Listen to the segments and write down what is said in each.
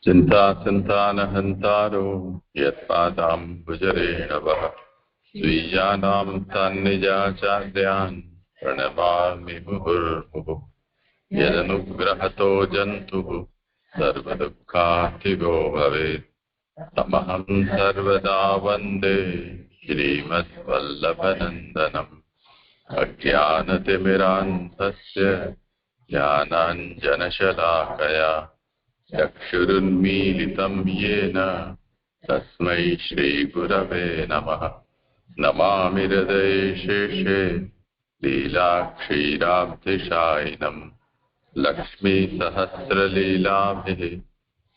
चिन्तासन्तानहन्तारो यत्पादाम्बुजरेणवः स्वीयानां तन्निजाचार्यान् प्रणमामि मुहुर्मुहुः। यदनुग्रहतो जन्तुः सर्वदुःखार्तिगो भवेत् तमहं सर्वदा वन्दे श्रीमद्वल्लभनन्दनम्। अज्ञानतिमिरान्धस्य ज्ञानाञ्जनशलाकया चक्षुरुन्मीलितं येन तस्मै श्रीगुरवे नमः। नमामि हृदये शेषे लीलाक्षीराब्धिशायिनम् लक्ष्मीसहस्रलीलाभिः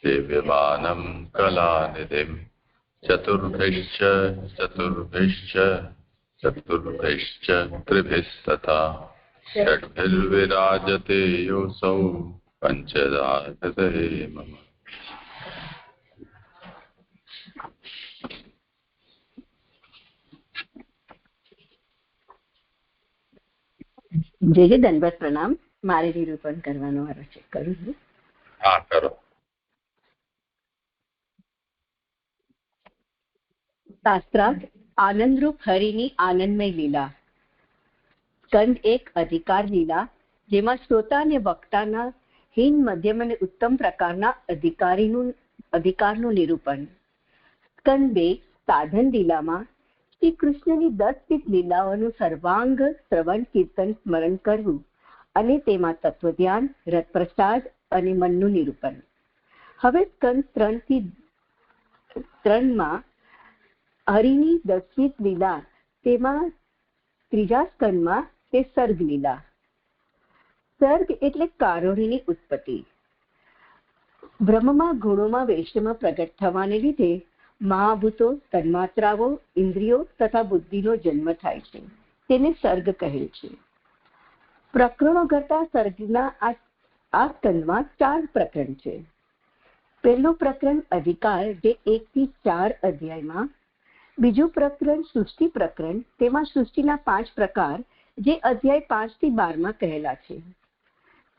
सेव्यमानं कलानिधिम्। चतुर्भिश्च त्रिभिस्तथा षड्भिर्विराजते योऽसौ पंचधा हृदये मम। જે દંડવત પ્રણામ. મારે નિરૂપણ કરવાનો વારો છે. કરું છું? હા, કરો. શાસ્ત્રાર્થ આનંદરૂપ હરિની આનંદમય લીલા. સ્કંદ 1 અધિકાર લીલા, જેમાં શ્રોતા અને વક્તાના હીન, મધ્યમ અને ઉત્તમ પ્રકારના અધિકારનું નિરૂપણ. સ્કંદ 2 સાધન લીલામાં શ્રી કૃષ્ણની 10 લીલાઓનું સર્વાંગ શ્રવણ, કીર્તન, સ્મરણ કરવું અને તેમાં તત્વધ્યાન, રસપ્રસાદ અને મનનું નિરૂપણ. હવે સ્કંદ 3 હરિની 10મી લીલા, તેમાં ત્રીજા સ્કંદમાં તે સર્ગ લીલા. સર્ગ એટલે કારુણ્યની ઉત્પત્તિ. બ્રહ્મમાં ગુણોમાં વૈશ્વમાં પ્રગટ થવાને લીધે મહાભૂતો, તન્માત્રાઓ, ઇન્દ્રિયો તથા બુદ્ધિનો જન્મ થાય છે. તેને સર્ગ કહે છે. પ્રકરણો કરતા સર્ગના આ સ્કંદમાં 4 પ્રકરણ છે. પહેલું પ્રકરણ અધિકાર, જે 1 થી 4 અધ્યાયમાં. બીજું પ્રકરણ સૃષ્ટિ પ્રકરણ, તેમાં સૃષ્ટિના 5 પ્રકાર, જે અધ્યાય 5 થી 12 કહેલા છે.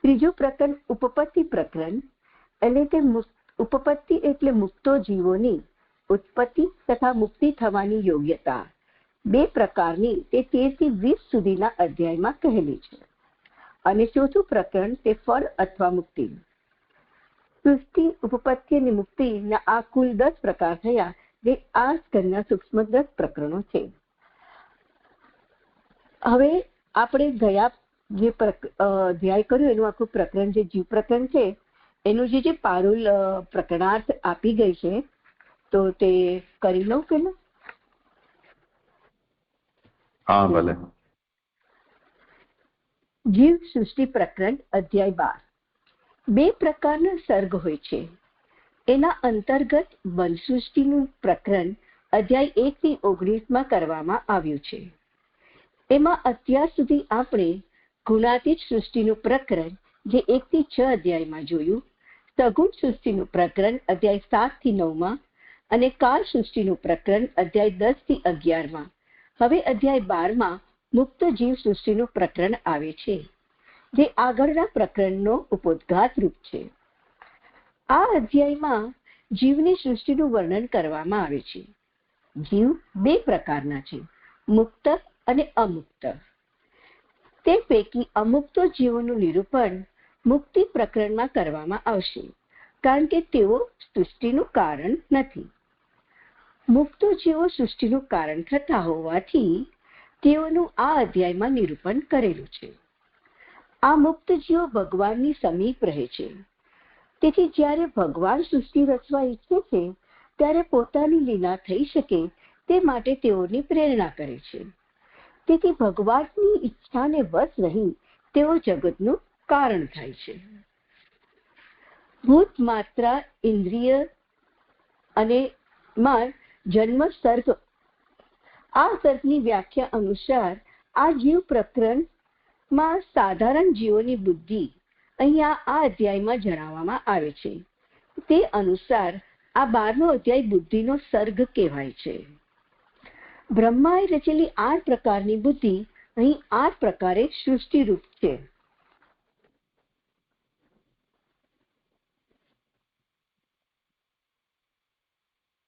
ત્રીજું પ્રકરણ ઉપપત્તિ પ્રકરણ, એટલે કે ઉપપત્તિ એટલે મુક્તો જીવોની ઉત્પત્તિ તથા મુક્તિ થવાની યોગ્યતા. 2 પ્રકારની તે 13 થી 20 સુધીના અધ્યાયમાં કહેલી છે. અને ચોથું પ્રકરણ તે ફળ અથવા મુક્તિ. સૃષ્ટિ, ઉપપત્તિ અને મુક્તિના આ કુલ 10 પ્રકાર થયા, જે આ સ્કંદના સૂક્ષ્મ 10 પ્રકરણો છે. હવે આપણે ગયા જે અધ્યાય કર્યું એનું આખું પ્રકરણ, જે જીવ પ્રકરણ છે, એનું જે પારુલ પ્રકરણાર્થ આપી ગઈ છે, તો તે કરી લઉં કે ના? હા, ભલે. જીવ સૃષ્ટિ પ્રકરણ અધ્યાય 12. 2 પ્રકારના સર્ગ હોય છે. એના અંતર્ગત વનસૃષ્ટિનું પ્રકરણ અધ્યાય 1 થી 19 કરવામાં આવ્યું છે. એમાં અત્યાર સુધી આપણે ગુણાતીત સૃષ્ટિનું પ્રકરણ, જે 1 થી 6 અધ્યાયમાં જોયું, સગુણ સૃષ્ટિનું પ્રકરણ અધ્યાય 7 થી 9 અને કાળ સૃષ્ટિનું પ્રકરણ અધ્યાય 10 થી 11. હવે અધ્યાય 12 મુક્ત જીવ સૃષ્ટિનું પ્રકરણ આવે છે, જે આગળના પ્રકરણનો ઉપોદ્ઘાત રૂપ છે. આ અધ્યાયમાં જીવની સૃષ્ટિનું વર્ણન કરવામાં આવે છે. જીવ 2 પ્રકારના છે, મુક્ત અને અમુક્ત. તે પૈકી અમુક્ત જીવોનું નિરૂપણ મુક્તિ પ્રકરણમાં કરવામાં આવશે, કારણ કે તેઓ સૃષ્ટિનું કારણ નથી. મુક્ત જીવો સૃષ્ટિનું કારણ થતા હોવાથી તેઓનું આ અધ્યાયમાં નિરૂપણ કરેલું છે. આ મુક્ત જીવો ભગવાનની સમીપ રહે છે. તેથી જ્યારે ભગવાન સૃષ્ટિ રચવા ઈચ્છે છે, ત્યારે પોતાની લીલા થઈ શકે તે માટે તેઓની પ્રેરણા કરે છે. તેથી ભગવાનની ઈચ્છાને વશ રહી તેઓ જગતનું કારણ થાય છે. ભૂત માત્રા ઇન્દ્રિય અને માં જન્મ સર્ગ. આ સર્ગની વ્યાખ્યા અનુસાર આ જીવ પ્રકરણમાં સાધારણ જીવોની બુદ્ધિ અહીંયા આ અધ્યાયમાં જણાવવામાં આવે છે. તે અનુસાર આ 12મો અધ્યાય બુદ્ધિનો સર્ગ કહેવાય છે. બ્રહ્માએ રચેલી 8 પ્રકારની બુદ્ધિ અહીં 8 પ્રકારે સૃષ્ટિરૂપ છે.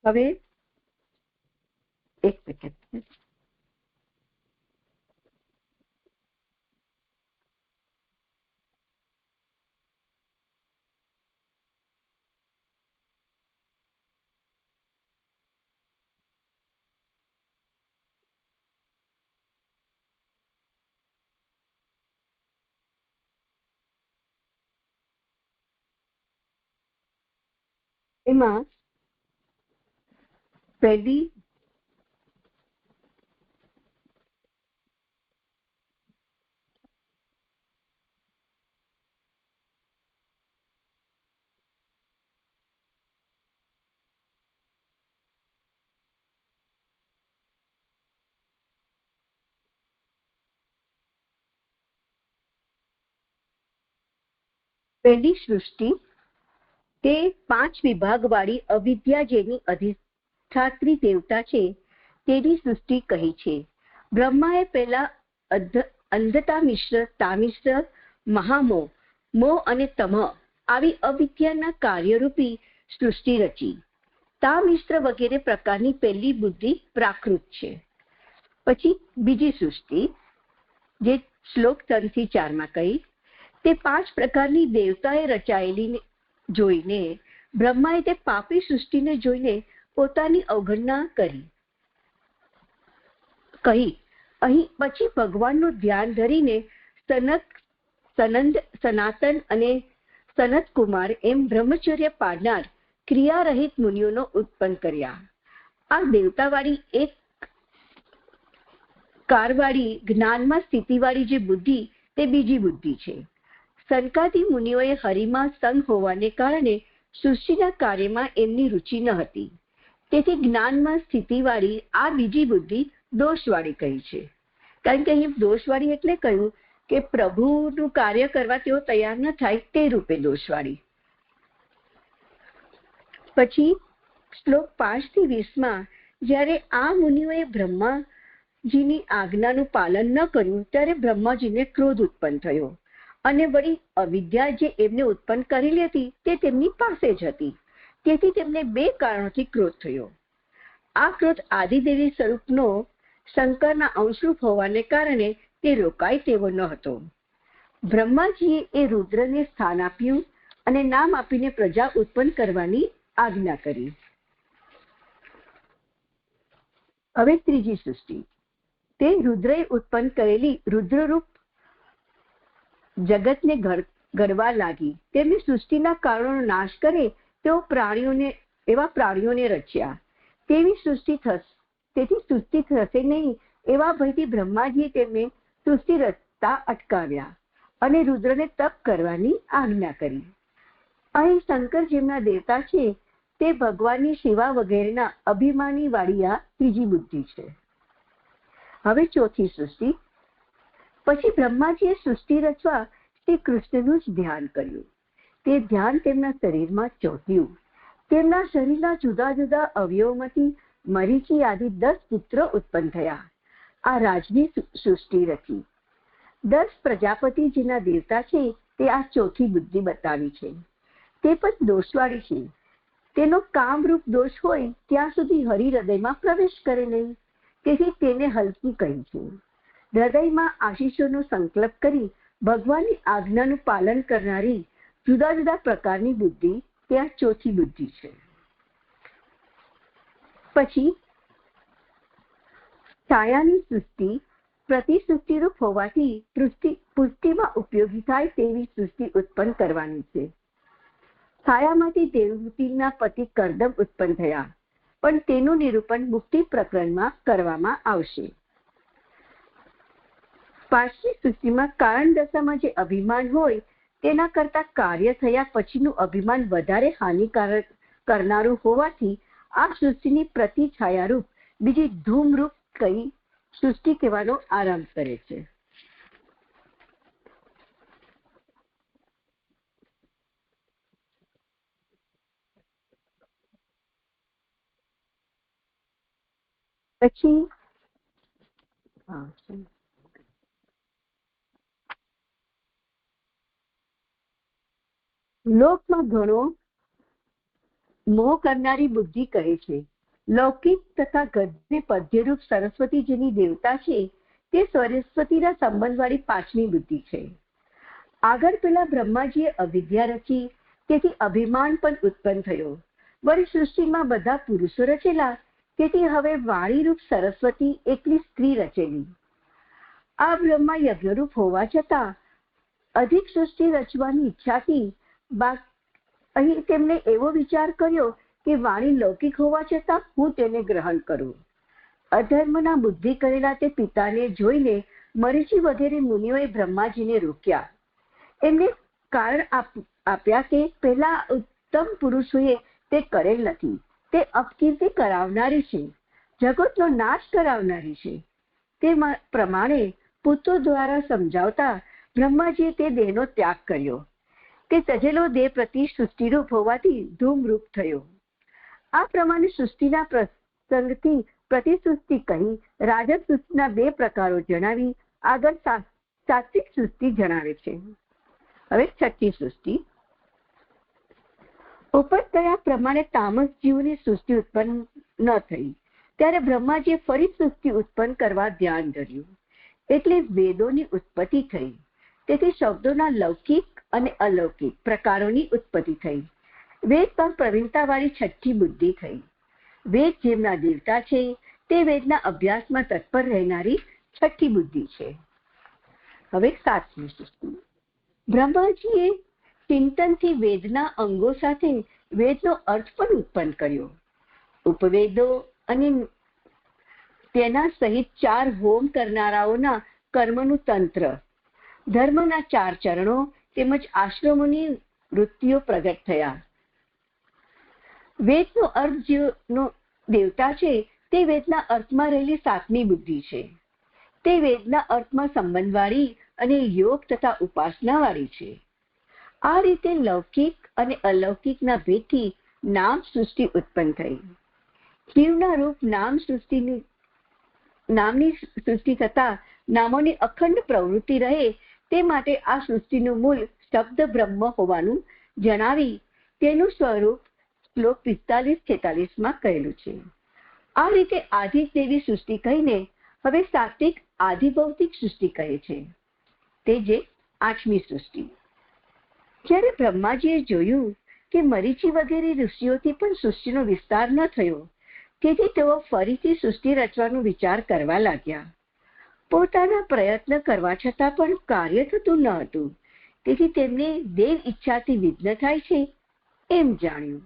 હવે એક સેકન્ડ. એમાં પહેલી સૃષ્ટિ તે 5 વિભાગવાળી અવિદ્યા જેની અધિષ્ઠાત્રી દેવતા છે તેની સૃષ્ટિ કહી છે. બ્રહ્માએ પહેલા અંધતા મિશ્ર, તામિશ્ર, મહામોહ, મોહ અને તમઃ આવી અવિદ્યાના કાર્યરૂપી સૃષ્ટિ રચી. તામિશ્ર વગેરે પ્રકારની પહેલી બુદ્ધિ પ્રાકૃત છે. પછી બીજી સૃષ્ટિ જે શ્લોક 3 થી 4 માં કહી તે 5 પ્રકારની દેવતાએ રચાયેલી જોઈને બ્રહ્માએ તે પાપી સૃષ્ટિને જોઈને પોતાની અવગણના કહી. અહીં પછી ભગવાનનું ધ્યાન ધરીને સનાતન અને સનત કુમાર એમ બ્રહ્મચર્ય પાડનાર ક્રિયારહિત મુનિઓનો ઉત્પન્ન કર્યા. આ દેવતાવાળી એક કારવાળી જ્ઞાનમાં સ્થિતિવાળી જે બુદ્ધિ તે બીજી બુદ્ધિ છે. સનકાદી મુનિઓએ હરિમાં સંગ હોવાને કારણે સૃષ્ટિના કાર્યમાં એમની રુચિ ન હતી. તેથી જ્ઞાનમાં સ્થિતિવાળી આ બીજી બુદ્ધિ દોષવાળી કહી છે. કારણ કે અહીં દોષવાળી એટલે કહ્યું કે પ્રભુનું કાર્ય કરવા તેઓ તૈયાર ન થાય તે રૂપે દોષવાળી. પછી શ્લોક 5 થી 20 માં જ્યારે આ મુનિઓએ બ્રહ્માજીની આજ્ઞાનું પાલન ન કર્યું ત્યારે બ્રહ્માજીને ક્રોધ ઉત્પન્ન થયો અને વળી અવિદ્યા જે એમને ઉત્પન્ન કરેલી હતી તે તેમની પાસે જ હતી. તેથી તેમને 2 કારણોથી ક્રોધ થયો. આ ક્રોધ આદિદેવી સ્વરૂપનો શંકરના અંશરૂપ હોવાને કારણે તે રોકાય તેવો ન હતો. બ્રહ્માજીએ એ રુદ્રને સ્થાન આપ્યું અને નામ આપીને પ્રજા ઉત્પન્ન કરવાની આજ્ઞા કરી. હવે ત્રીજી સૃષ્ટિ તે રુદ્રએ ઉત્પન્ન કરેલી રુદ્રરૂપ જગતને ઘડવા લાગી. તેમની સૃષ્ટિના કારણોનો નાશ કરે એવા પ્રાણીઓને રચ્યા. તેથી સૃષ્ટિ થશે નહીં એવા ભયથી બ્રહ્માજીએ તેમને સૃષ્ટિ રચતા અટકાવ્યા અને રુદ્રને તપ કરવાની આજ્ઞા કરી. અહીં શંકર જેમના દેવતા છે તે ભગવાનની સેવા વગેરેના અભિમાની વાળી આ ત્રીજી બુદ્ધિ છે. હવે ચોથી સૃષ્ટિ. પછી બ્રહ્માજીએ સૃષ્ટિ રચવા શ્રી કૃષ્ણનું જ ધ્યાન કર્યું. તે ધ્યાન તેમના શરીરમાં ચોંટ્યું. તેમના શરીરના જુદા જુદા અવયવોમાંથી મરીચી આદિ 10 પુત્રો ઉત્પન્ન થયા. આ રાજની સૃષ્ટિ રચી. 10 પ્રજાપતિ જેના દેવતા છે તે આ ચોથી બુદ્ધિ બતાવી છે. તે પણ દોષવાળી છે. તેનો કામરૂપ દોષ હોય ત્યાં સુધી હરિ હૃદયમાં પ્રવેશ કરે નહીં. તેથી તેને હલકી કહી છે. હૃદયમાં આશીષોનો સંકલ્પ કરી ભગવાનની આજ્ઞાનું પાલન કરનારી જુદા જુદા પ્રકારની બુદ્ધિ તે આ ચોથી બુદ્ધિ છે. પછી છાયાની સૃષ્ટિ પ્રતિસૃષ્ટિરૂપ હોવાથી પુષ્ટિમાં ઉપયોગી થાય તેવી સૃષ્ટિ ઉત્પન્ન કરવાની છે. છાયામાંથી દેવહૂતિના પતિ કરદમ ઉત્પન્ન થયા, પણ તેનું નિરૂપણ મુક્તિ પ્રકરણમાં કરવામાં આવશે. પાંચમી સૃષ્ટિમાં કારણ દશામાં જે અભિમાન હોય તેના કરતા કાર્ય થયા પછીનું અભિમાન વધારે હાનિકારક કરનારું હોવાથી આ સૃષ્ટિની પ્રતિ છાયારૂપ બીજી ધૂમરૂપ કઈ સૃષ્ટિ કહેવાનો આરંભ કરે છે. પછી લોકમાં ઘણો મોહ કરનારી બુદ્ધિ કહે છે લૌકિક તથા ગદ્ય પદ્યરૂપ સરસ્વતી જેની દેવતા છે તે સરસ્વતીના સંબંધવાળી પાંચમી બુદ્ધિ છે. આગળ પેલા બ્રહ્માજીએ અવિદ્યા રચી, તેથી અભિમાન પણ ઉત્પન્ન થયો. વળી સૃષ્ટિમાં બધા પુરુષો રચેલા, તેથી હવે વાણીરૂપ સરસ્વતી એકલી સ્ત્રી રચેલી. આ બ્રહ્મા યજ્ઞરૂપ હોવા છતાં અધિક સૃષ્ટિ રચવાની ઈચ્છાથી અહીં તેમણે એવો વિચાર કર્યો કે વાણી લૌકિક હોવા છતાં હું તેને ગ્રહણ કરું. અધર્મના બુદ્ધિ કરેલા તે પિતાને જોઈને મરીચી વગેરે મુનિઓએ બ્રહ્માજીને રોક્યા. એમને કારણ આપ્યા કે પહેલા ઉત્તમ પુરુષોએ તે કરેલ નથી, તે અપકીર્તિ કરાવનારી છે, જગતનો નાશ કરાવનારી છે. તે પ્રમાણે પુત્રો દ્વારા સમજાવતા બ્રહ્માજીએ તે દેહનો ત્યાગ કર્યો. તે તજેલો દેહ પ્રતિ સૃષ્ટિરૂપ હોવાથી ધૂમરૂપ થયો. આ પ્રમાણે સૃષ્ટિના પ્રસંગથી પ્રતિસૃષ્ટિ કહી રાજસ સૃષ્ટિના 2 પ્રકારો જણાવી આગળ સાત્વિક સૃષ્ટિ જણાવે છે. હવે છઠ્ઠી સૃષ્ટિ. ઉપર કયા પ્રમાણે તામસ જીવની સૃષ્ટિ ઉત્પન્ન ન થઈ ત્યારે બ્રહ્માજીએ ફરી સૃષ્ટિ ઉત્પન્ન કરવા ધ્યાન ધર્યું, એટલે વેદોની ઉત્પત્તિ થઈ. તેથી શબ્દોના લૌકિક અને અલૌકિક પ્રકારોની ઉત્પત્તિ થઈ. વેદ પર પ્રવીણતાવાળી છઠ્ઠી બુદ્ધિ થઈ. વેદ જેમના દેવતા છે તે વેદના અભ્યાસમાં તત્પર રહેનારી છઠ્ઠી બુદ્ધિ છે. હવે સાતમી સૃષ્ટિ. બ્રહ્માજીએ ચિંતનથી વેદના અંગો સાથે વેદનો અર્થ પણ ઉત્પન્ન કર્યો. ઉપવેદો અને તેના સહિત 4 હોમ કરનારાઓના કર્મનું તંત્ર, ધર્મના 4 ચરણો તેમજ આશ્રમોની વૃત્તિઓ પ્રગટ થયા. વેદનો અર્થ જેનો દેવતા છે તે વેદના અર્થમાં રહેલી સાતમી બુદ્ધિ છે. તે વેદના અર્થમાં સંબંધવાળી અને યોગ તથા ઉપાસનાવાળી છે. આ રીતે લૌકિક અને અલૌકિકના ભેદથી નામ સૃષ્ટિ ઉત્પન્ન થઈ. જીવના રૂપ નામની સૃષ્ટિ થતા નામોની અખંડ પ્રવૃત્તિ રહે તે માટે આ સૃષ્ટિનું મૂળ શબ્દ બ્રહ્મ હોવાનું જણાવી તેનું સ્વરૂપ શ્લોક 45-46 કહેલું છે. આ રીતે આદિદેવી સૃષ્ટિ કહીને હવે સાત્વિક આદિભૌતિક સૃષ્ટિ કહે છે, તે જે 8મી સૃષ્ટિ. જ્યારે બ્રહ્માજીએ જોયું કે મરીચી વગેરે ઋષિઓથી પણ સૃષ્ટિનો વિસ્તાર ન થયો, તેથી તેઓ ફરીથી સૃષ્ટિ રચવાનો વિચાર કરવા લાગ્યા. પોતાના પ્રયત્ન કરવા છતાં પણ કાર્ય થતું ન હતું, તેથી તેમને દેવ ઈચ્છાથી વિઘ્ન થાય છે એમ જાણ્યું.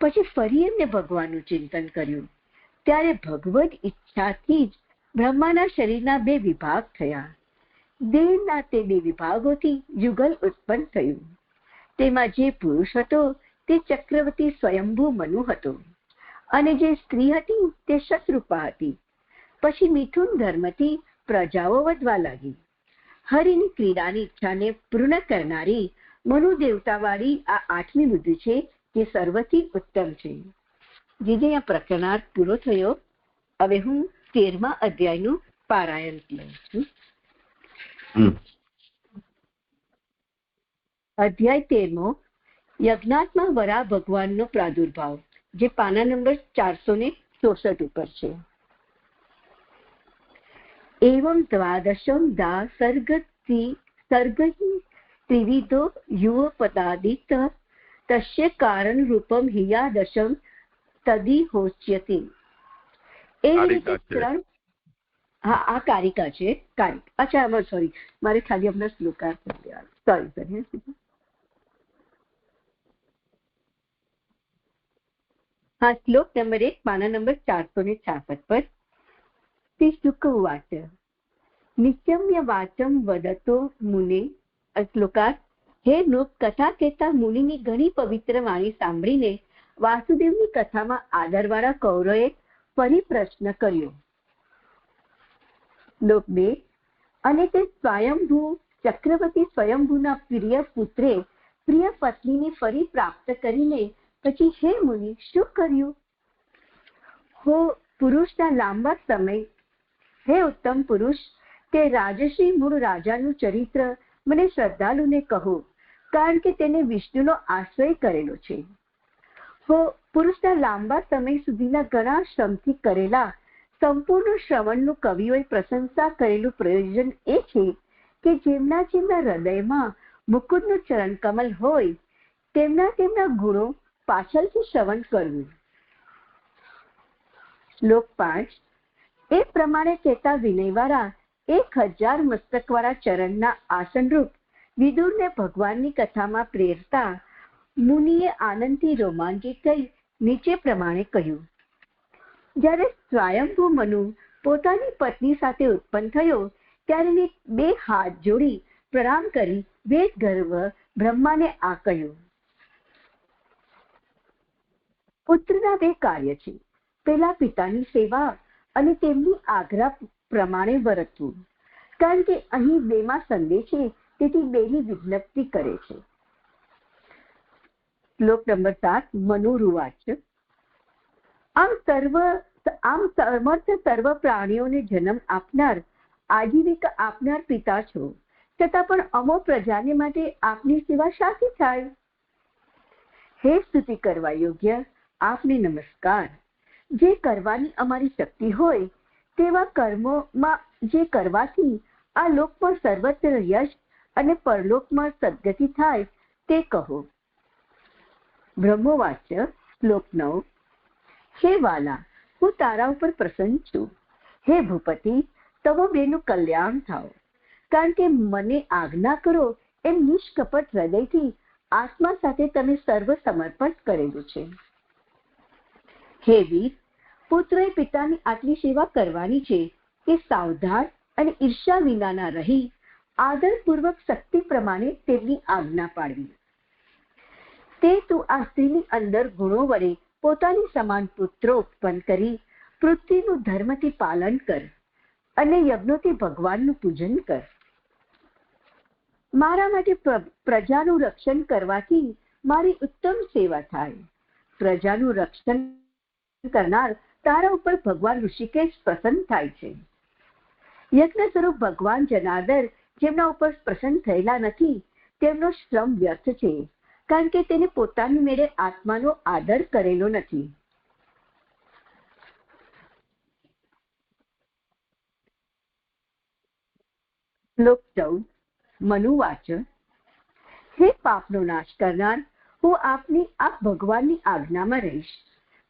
પછી ફરી એમને ભગવાનનું ચિંતન કર્યું. ત્યારે ભગવદ ઈચ્છાથી જ બ્રહ્માના શરીરના 2 વિભાગ થયા. દેહના તે 2 વિભાગોથી યુગલ ઉત્પન્ન થયું. તેમાં જે પુરુષ હતો તે ચક્રવર્તી સ્વયંભૂ મનુ હતો, અને જે સ્ત્રી હતી તે શતરૂપા હતી. પછી મિથુન ધર્મથી પ્રજાઓ વધવા લાગી. હરિની ક્રીડાની ઈચ્છાને પૂર્ણ કરનારી મનુ દેવતાવાળી આ 8મી બુદ્ધિ છે જે સર્વથી ઉત્તમ છે. જે આ પ્રકરણાર્થ પૂરો થયો. હવે હું 13મા અધ્યાયનું પારાયણ કરું છું. અધ્યાય 13મો. યજ્ઞાત્મા વરા ભગવાનનો પ્રાદુર્ભાવ, જે પાના નંબર 464 ઉપર છે. એવં દ્વાદશમ દા સર્ગ ત્રિવિધો યુવપદાદિત તસ્ય કારણ રૂપમ હિયાદશમ તદિહોચ્યતે. એ રીતે 3. હા, આ કારિકા છે. અચ્છા, સોરી, મારે ખાલી હમણાં શ્લોકાર્થ કરી દેવાનો. સોરી. હા, શ્લોક નંબર 1 પાના નંબર 466 પર. શ્રી શુક ઉવાચ નિત્યમ્ય વાચમ વદતો મુને. શ્લોકાર્થ. હે નૃપ, કથા કહેતા મુનિની ઘણી પવિત્ર વાણી સાંભળીને વાસુદેવની કથામાં આદરવાળા કૌરવે ફરી પ્રશ્ન કર્યો. શ્લોક 2. અને તે સ્વયંભૂ ચક્રવર્તી સ્વયંભૂના પ્રિય પુત્રે પ્રિય પત્નીને ફરી પ્રાપ્ત કરીને પછી હે મુનિ શું કર્યું? હો પુરુષના લાંબા સમય, હે ઉત્તમ પુરુષ, તે રાજશ્રી મૂળ રાજાનું ચરિત્ર મને શ્રદ્ધાલુને કહો, કારણ કે તેને વિષ્ણુનો આશ્રય કરેલો છે. હો પુરુષના લાંબા સમય સુધીના ઘણા શ્રમથી કરેલા સંપૂર્ણ શ્રવણનું કવિઓએ પ્રશંસા કરેલું પ્રયોજન એ છે કે જેમના હૃદયમાં મુકુંદનું ચરણ કમલ હોય તેમના ગુણો પાછળથી શ્રવણ કરવું. શ્લોક 5. એ પ્રમાણે કહેતા વિનયવાળા 1000 મસ્તકવાળા ચરણના આસનરૂપ વિદુરને ભગવાનની કથામાં પ્રેરતા મુનિએ આનંદથી રોમાંચિત થઈ નીચે પ્રમાણે કહ્યું. જ્યારે સ્વયંભૂ મનુ પોતાની પત્ની સાથે ઉત્પન્ન થયો ત્યારે 2 હાથ જોડી પ્રણામ કરી વેદ ગર્વ બ્રહ્માને આ કહ્યું. પુત્રના 2 કાર્ય છે. પેલા પિતાની સેવા અને તેમની આજ્ઞા પ્રમાણે વર્તવું, કારણ કે અહીં 2માં સંદેહ છે, તેથી 2ની વિજ્ઞપ્તિ કરે છે. શ્લોક નંબર 7. મનુરુવાચ. આમ સમર્થ સર્વ પ્રાણીઓને જન્મ આપનાર આજીવિકા આપનાર પિતા છો, છતાં પણ અમો પ્રજાને માટે આપની સેવા શાથી થાય? હે સ્તુતિ કરવા યોગ્ય, આપને નમસ્કાર. જે કરવાની અમારી શક્તિ હોય તેવા કર્મોમાં જે કરવાથી આ લોકમાં સર્વત્ર યશ અને પરલોકમાં સદગતિ થાય તે કહો. બ્રહ્મવાચ. શ્લોક 9. હે વાલા, હું તારા ઉપર પ્રસન્ન છું. હે ભૂપતિ, તમો બેનું કલ્યાણ થાવ, કારણ કે મને આજ્ઞા કરો એમ નિષ્કપટ હૃદયથી આત્મા સાથે તમે સર્વ સમર્પણ કરેલું છે. હે વીર, પુત્રોએ પિતાની આટલી સેવા કરવાની છે કે સાવધાન અને ઈર્ષ્યા વિનાના રહી આદરપૂર્વક શક્તિ પ્રમાણે તેમની આજ્ઞા પાડવી. તે તું આ સ્ત્રીની અંદર ગુણો વડે પોતાની સમાન પુત્રો ઉત્પન્ન કરી પૃથ્વીનું ધર્મથી પાલન કર અને યજ્ઞોથી ભગવાનનું પૂજન કર. મારા માટે પ્રજાનું રક્ષણ કરવાથી મારી ઉત્તમ સેવા થાય. પ્રજાનું રક્ષણ કરનાર તારા ઉપર ભગવાન ઋષિકેશ પ્રસન્ન થાય છે. યજ્ઞ સ્વરૂપ ભગવાન જનાર્દન જેમના ઉપર પ્રસન્ન થયેલા નથી તેમનો શ્રમ વ્યર્થ છે, કારણ કે તેને પોતાની મેળે આત્માનો આદર કરેલો નથી. શ્લોક 14. મનુવાચ. હે પાપનો નાશ કરનાર, હું આપ ભગવાનની આજ્ઞામાં રહીશ.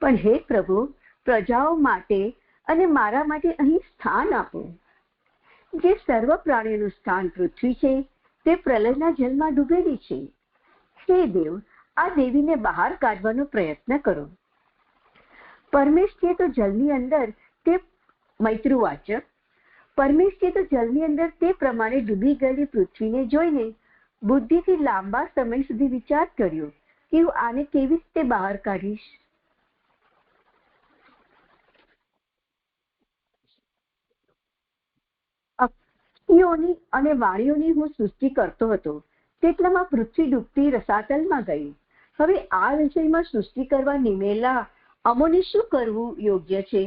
પણ હે પ્રભુ, પ્રજાઓ માટે અને મારા માટે અહીં સ્થાન આપો. જે સર્વ પ્રાણીઓનું સ્થાન પૃથ્વી છે તે પ્રલયના જલમાં ડૂબેલી છે. હે દેવ, આ દેવીને બહાર કાઢવાનો પ્રયત્ન કરો. પરમેશ તો જલની અંદર તે મૈત્રુવાચ. પરમેશ તો જલની અંદર તે પ્રમાણે ડૂબી ગયેલી પૃથ્વીને જોઈને બુદ્ધિથી લાંબા સમય સુધી વિચાર કર્યો કે હું આને કેવી રીતે બહાર કાઢીશ. અક્ષીઓની અને વાણીઓની હું સૃષ્ટિ કરતો હતો તેટલામાં પૃથ્વી ડૂબતી રસાતલમાં ગઈ. હવે આ વિષયમાં સૃષ્ટિ કરવા નિમેલા અમોને શું કરવું યોગ્ય છે?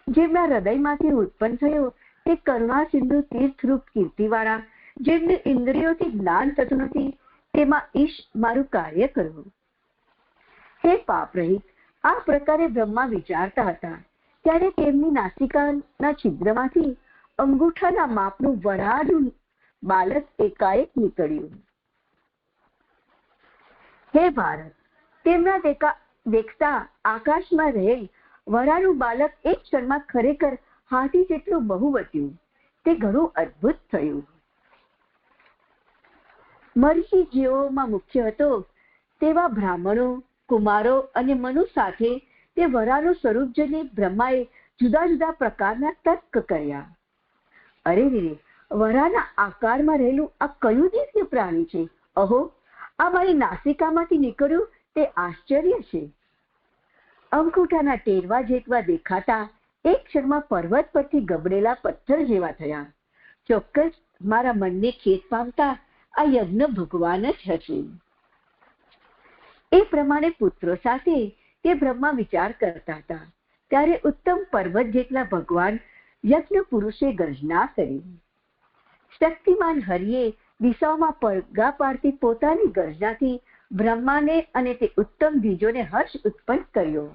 જેમના હૃદયમાંથી ઉત્પન્ન થયો તે કરુણા સિંધુ તીર્થરૂપ કીર્તિવાળા, જેમને ઇન્દ્રિયોથી જ્ઞાન થતું નથી, તેમાં ઈશ મારું કાર્ય કરવું. હે પાપ રહિત, આ પ્રકારે બ્રહ્મા વિચારતા હતા ત્યારે તેમની નાસિકાના છિદ્રમાંથી અંગૂઠાના માપનું વરાળનું બાલક એકાએક નીકળ્યું. હે ભારત, તેમના દેખતા આકાશમાં રહેલ વરાળનું બાલક એક ક્ષણમાં ખરેખર હાથી જેટલું બહુ વધ્યું. તે ઘણું અદ્ભુત થયું. મર્ષિ જેઓમાં મુખ્ય હતો તેવા બ્રાહ્મણો, કુમારો અને મનુ સાથે તે વરાળનું સ્વરૂપ જોઈને બ્રહ્માએ જુદા જુદા પ્રકારના તર્ક કર્યા. અરે રે, વરાળના આકારમાં રહેલું આ કયું દિવ્ય પ્રાણી છે? અહો, આ મારી નાસિકામાંથી નીકળ્યું તે આશ્ચર્ય છે. અંગૂઠાના ટેરવા જેટલા દેખાતા એક ક્ષણમાં પર્વત પરથી ગબડેલા પથ્થર જેવા થયા. ચોક્કસ મારા મનને ખેદ પામતા આ યજ્ઞ ભગવાન જ હશે. એ પ્રમાણે પુત્રો સાથે તે બ્રહ્મા વિચાર કરતા હતા ત્યારે ઉત્તમ પર્વત જેટલા ભગવાન યજ્ઞ પુરુષે ગર્જના કરી. શક્તિમાન હરિએ દિશાઓમાં પડઘા પાડતી પોતાની ગર્જનાથી બ્રહ્માને અને તે ઉત્તમ બીજોને હર્ષ ઉત્પન્ન કર્યો.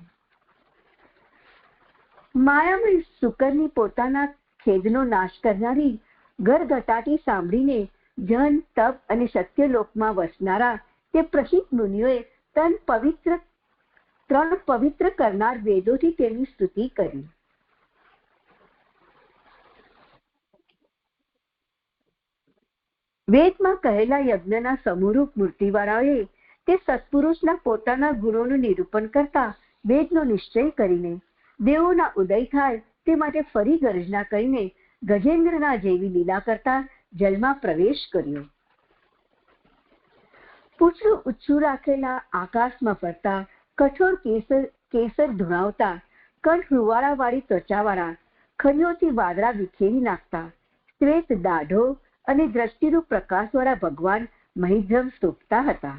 માયામય શુકરની પોતાના ખેદનો નાશ કરનારી ગરગટાટી સાંભળીને જન, તપ અને સત્યલોકમાં વસનારા તે પ્રસિદ્ધ મુનિઓએ ત્રણ પવિત્ર કરનાર વેદોથી તેમની સ્તુતિ કરી. વેદમાં કહેલા યજ્ઞના સમૂહરૂપ મૂર્તિવાળાએ તે સત્પુરુષના પોતાના ગુણોનું નિરૂપણ કરતા વેદનો નિશ્ચય કરીને દેવોના ઉદય થાય તે માટે ફરી ગર્જના કરીને ગજેન્દ્રના જેવી લીલા કરતા જલમાં પ્રવેશ કર્યો. પૂછડું ઊંચું રાખેલા આકાશમાં ફરતા કઠોર કેસર ધુણાવતા કંઠ રૂવાળાવાળી ત્વચાવાળા ખનીઓથી વાદળા વિખેરી નાખતા શ્વેત દાઢો અને દ્રષ્ટિરૂપ પ્રકાશવાળા ભગવાન મહિધ્રમ શોભતા હતા.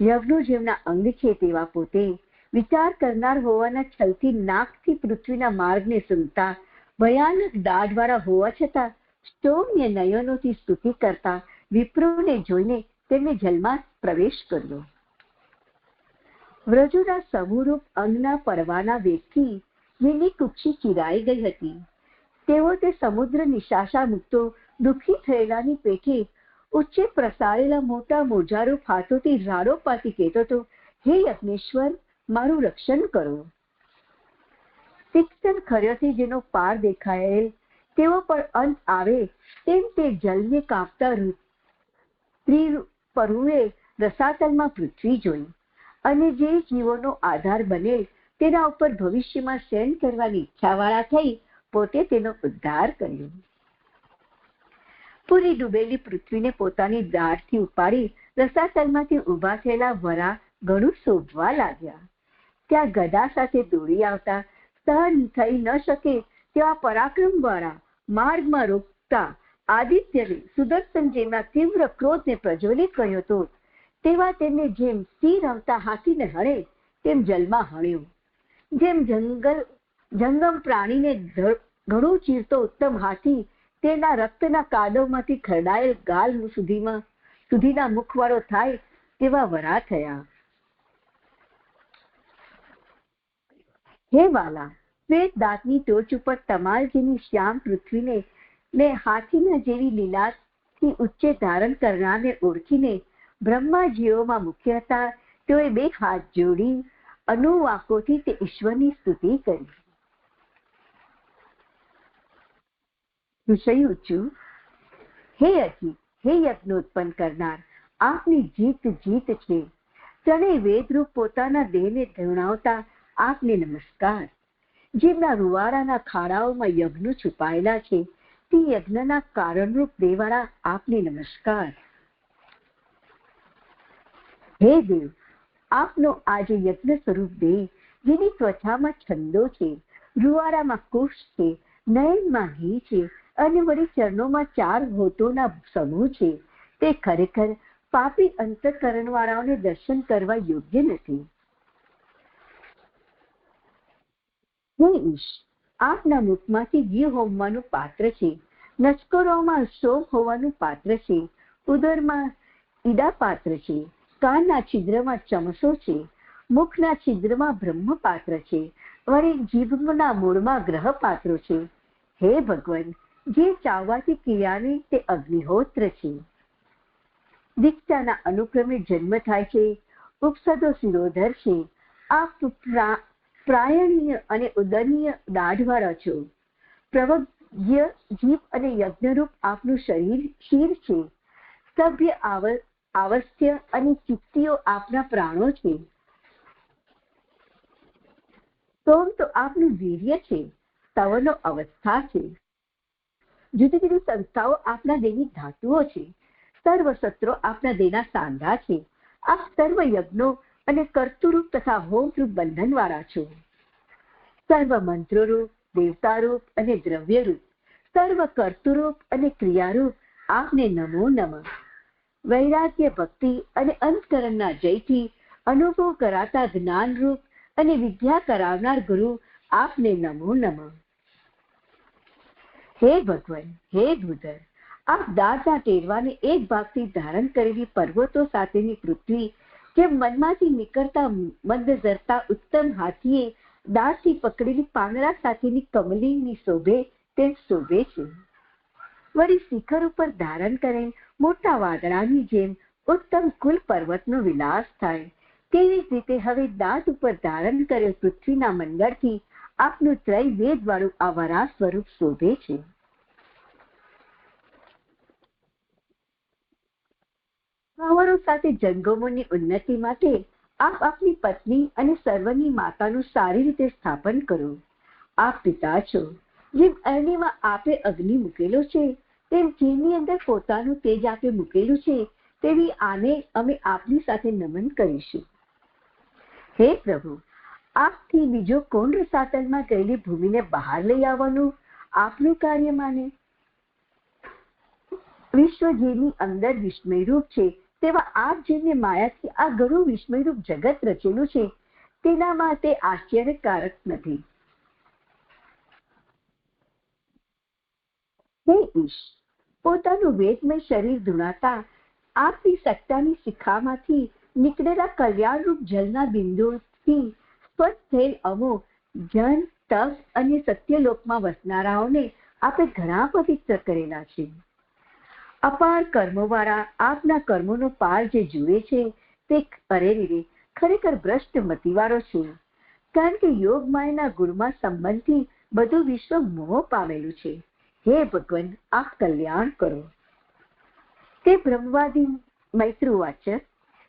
યજ્ઞો જેમના અંગ છે તેવા પોતે વિચાર કરનાર હોવાના છલથી નાકથી પૃથ્વીના માર્ગને સૂંઘતા ભયાનક દાઢવાળા હોવા છતાં સૌમ્ય નયનોથી સ્તુતિ કરતા વિપ્રોને જોઈને તેમને જલમાં પ્રવેશ કર્યો. વ્રજોના સમૂહરૂપ અંગના પરવાના વેગથી જેની કુક્ષી ચિરાઈ ગઈ હતી તેઓ તે સમુદ્ર નિશાસા મુક્તો દુઃખી થયેલાની પેઠે ઉચ્ચે પ્રસારેલા મોટા મોજારૂપ હાથોથી રાડો પાતી કહેતો હતો, હે યજ્ઞેશ્વર, મારું રક્ષણ કરો. તીક્ષ્ણ ખર્યોથી જેનો પાર દેખાયેલ તેવો પણ અંત આવે તેમ તે જલને કાપતા ત્રિપરુએ રસાતલમાં પૃથ્વી જોઈ અને જે જીવોનો આધાર બને તેના ઉપર ભવિષ્યમાં શયન કરવાની ઈચ્છાવાળા થઈ પોતે તેનો ઉદ્ધાર કર્યો. પૂરી ડૂબેલી પૃથ્વીને પોતાની દાઢથી ઉપાડી રસાતલમાંથી ઉભા થયેલા વરા ઘણું શોભવા લાગ્યા. ત્યાં ગદા સાથે દોડી આવતા સહન થઈ ન શકે તેવા પરાક્રમ વાળા માર્ગમાં રોકતા આદિત્યને સુદર્શન જેમના તીવ્ર ક્રોધને પ્રજ્વલિત કર્યો હતો તેવા તેમને જેમ સિંહ રમતા હાથીને હણે તેમ જલમાં હણ્યો. જેમ જંગમ પ્રાણીને ઘણું ચીરતો ઉત્તમ હાથી તેના રક્તના કાદવમાંથી ખરડાયેલ ગાલ સુધીના મુખવાળો થાય તેવા વરા થયા. હે વાલા, શ્વેત દાંતની ટોચ ઉપર તમાલ જેની શ્યામ પૃથ્વીને ને હાથીના જેવી લીલાથી ઉચ્ચે ધારણ કરનારને ઓળખીને બ્રહ્માજીઓમાં મુખ્ય હતા તેઓએ બે હાથ જોડી અનુવાકોથી તે ઈશ્વરની સ્તુતિ કરી. ઋષિ ઊંચું, હે અજીત, હે યજ્ઞોત્પન્ન કરનાર, આપની જીત જીત છે. ત્રણેય વેદરૂપ પોતાના દેહને ધણાવતા આપને નમસ્કાર. જેમના રૂવાડાના ખાડાઓમાં યજ્ઞો છુપાયેલા છે તે યજ્ઞના કારણરૂપ દેવાળા આપને નમસ્કાર. હે દેવ, આપનો આજે યજ્ઞ સ્વરૂપ દેહ જેની ત્વચામાં છંદો છે, રૂવાડામાં કુશ છે, નયનમાં ઘી છે અને વળી ચરણોમાં 4 હોતોના સમૂહ છે તે ખરેખર પાપી અંતઃકરણ વાળાઓને દર્શન કરવા યોગ્ય નથી. હે ઈશ, આપના મુખમાંથી ઘી હોમવાનું પાત્ર છે, નચકોરોમાં શોભ હોવાનું પાત્ર છે, ઉદરમાં ઈડા પાત્ર છે, કાનના છિદ્રમાં ચમસો છે, મુખના છિદ્રમાં બ્રહ્મ પાત્ર છે, વળી જીભના મૂળમાં ગ્રહ પાત્રો છે. હે ભગવાન, જે ચાવવાથી ક્રિયાની તે અગ્નિહોત્ર છે. દીક્ષાના અનુક્રમે જન્મ થાય છે, ઉપસદો શિરોધર છે. આપ પ્રાયણીય અને ઉદનીય દાઢવાળા છો. પ્રવજ્ય જીભ અને યજ્ઞરૂપ આપનું શીર છે. સભ્ય આવસ્ય અને ચિત્તીઓ આપના પ્રાણો છે. સોમ તો આપનું વીર્ય છે, તવનો અવસ્થા છે. જુદી જુદી સંસ્થાઓ આપના દેહની ધાતુઓ છે. સર્વ સત્રો આપના દેહના સાંધા છે. આપ સર્વ યજ્ઞો અને કર્તુરૂપ તથા હોમરૂપ બંધનવાળા છો. સર્વ મંત્રોરૂપ, દેવતારૂપ અને દ્રવ્યરૂપ, સર્વ કર્તુરૂપ અને ક્રિયારૂપ આપને નમો નમઃ. વૈરાગ્ય, ભક્તિ અને અંતકરણના જયથી અનુભવ કરાતા જ્ઞાનરૂપ અને વિદ્યા કરાવનાર ગુરુ આપને નમો નમઃ. હે ભગવાન, હે ભૂધર, આ દાળના ટેરવાને એક ભાગથી ધારણ કરેલી પર્વતો સાથેની પૃથ્વી, જે મનમાંથી નીકળતા મંદ ઝરતા ઉત્તમ હાથીએ દાળથી પકડેલી પાંદડા સાથેની કમલીની શોભે તે શોભે છે. વળી શિખર ઉપર ધારણ કરેલ મોટા વાદળાની જેમ ઉત્તમ કુલ પર્વતનો વિલાસ થાય, તેવી જ રીતે હવે દાંત ઉપર ધારણ કરેલ પૃથ્વીના મંડળથી આપનું ત્રય વેદ વાળું આ વરાહ સ્વરૂપ શોભે છે. સ્થાવરો સાથે જંગમોની ઉન્નતિ માટે આપ આપની પત્ની અને સર્વની માતાનું સારી રીતે સ્થાપન કરો. આપ પિતા છો. જેમ અગ્નિમાં આપે અગ્નિ મૂકેલો છે, તેમ જેની અંદર પોતાનું તેજ આપે મૂકેલું છે, તેવી આને અમે આપની સાથે નમન કરીશું. હે પ્રભુ, આપથી બીજો કોણ રસાતલમાં ગયેલી ભૂમિને બહાર લઈ આવવાનું આપનું કાર્ય માને? વિશ્વ જેની અંદર વિસ્મયરૂપ છે, તેવા આપ જેમને માયાથી આ ઘણું વિસ્મયરૂપ જગત રચેલું છે, તેના માટે આશ્ચર્યકારક નથી. હે ઈશ, પોતાનું વેદમય શરીર ધુણાતા આપની સત્તાની શિખામાંથી નીકળેલા કલ્યાણરૂપ જલના બિંદુઓથી સ્પષ્ટ થયેલ અમો જન, તપ અને સત્યલોકમાં વસનારાઓને આપે ઘણા પવિત્ર કરેલા છે. અપાર કર્મોવાળા આપના કર્મોનો પાર જે જુએ છે, તે અરેરે ખરેખર ભ્રષ્ટ મતિવાળો છે. કારણ કે યોગ માયાના ગુણમાં સંબંધથી બધું વિશ્વ મોહ પામેલું છે. હે ભગવાન, આપ કલ્યાણ કરો. તે બ્રહ્મવાદી મૈત્રુ વાચક,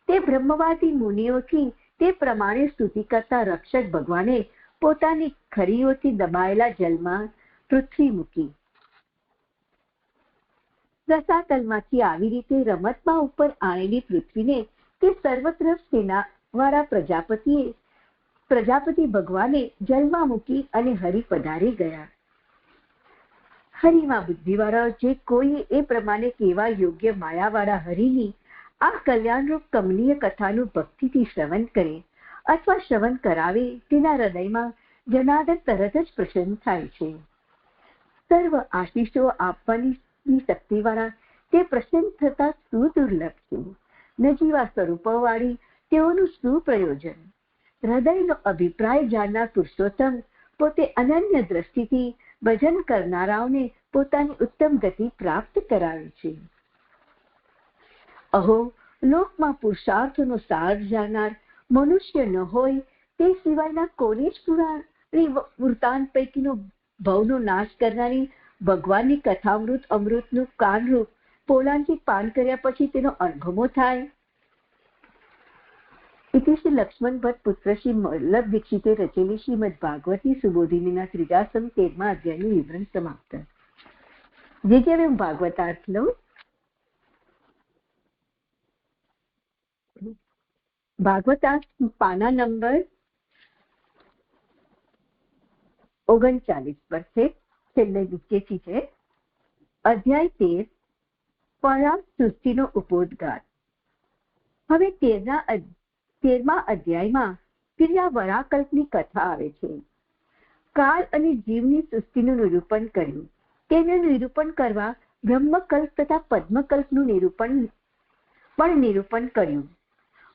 તે બ્રહ્મવાદી મુનિઓથી તે પ્રમાણે સ્તુતિ કરતા રક્ષક ભગવાને પોતાની ખરીઓથી દબાયેલા જલમાં પૃથ્વી મૂકી. રસાતલમાંથી આવી રીતે રમતમાં ઉપર આવેલી પૃથ્વીને તે સર્વત્ર સેનાવાળા પ્રજાપતિ ભગવાને જલમાં મૂકી અને હરિ પધારી ગયા. હરિમાં બુદ્ધિવાળા જે કોઈ એ પ્રમાણે કેવા યોગ્ય માયાવાળા હરિની આ કલ્યાણરૂપ કમનીય કથાનું ભક્તિથી શ્રવણ કરે અથવા શ્રવણ કરાવે, તેના હૃદયમાં જનાર્દન તરત જ પ્રસન્ન થાય છે. સર્વ આશીષો આપવાની શક્તિવાળા તે પ્રસન્ન થતા સુદુર્લભ છે. નજીવા સ્વરૂપવાળી તેઓનું શું પ્રયોજન? હૃદયનો અભિપ્રાય જાણનાર પુરુષોત્તમ પોતે અનન્ય દ્રષ્ટિથી ભજન કરનારાઓને પોતાની ઉત્તમ ગતિ પ્રાપ્ત કરાવે છે. અહો, લોકમાં પુરુષાર્થનો સાર જાણનાર મનુષ્ય ન હોય તે સિવાયના કોને જ પુરાણી વૃત્તાંત પૈકીનો ભવનો નાશ કરનારી ભગવાનની કથામૃત અમૃતનું કાનરૂપ પોલાણથી પાન કર્યા પછી તેનો અણગમો થાય? ઇતિ શ્રી લક્ષ્મણ ભટ્ટ પુત્ર શ્રી વલ્લભ દીક્ષિતે રચેલી શ્રીમદ ભાગવતી સુબોધિનીના 3જા સમ 13મા અધ્યાયનું વિવરણ સમાપ્ત. જે હવે હું ભાગવતાર્થ લઉં. ભાગવતાર્થ પાના નંબર 39 પર છે, છેલ્લે નીચેથી છે. અધ્યાય 13, પરા સૃષ્ટિનો ઉપોદ્ઘાત. હવે 13મા અધ્યાયમાં ક્રિયા વરાકલ્પની કથા આવે છે. કાળ અને જીવની સૃષ્ટિનું નિરૂપણ કર્યું. તેનું નિરૂપણ કરવા બ્રહ્મકલ્પ તથા પદ્મકલ્પનું નિરૂપણ કર્યું.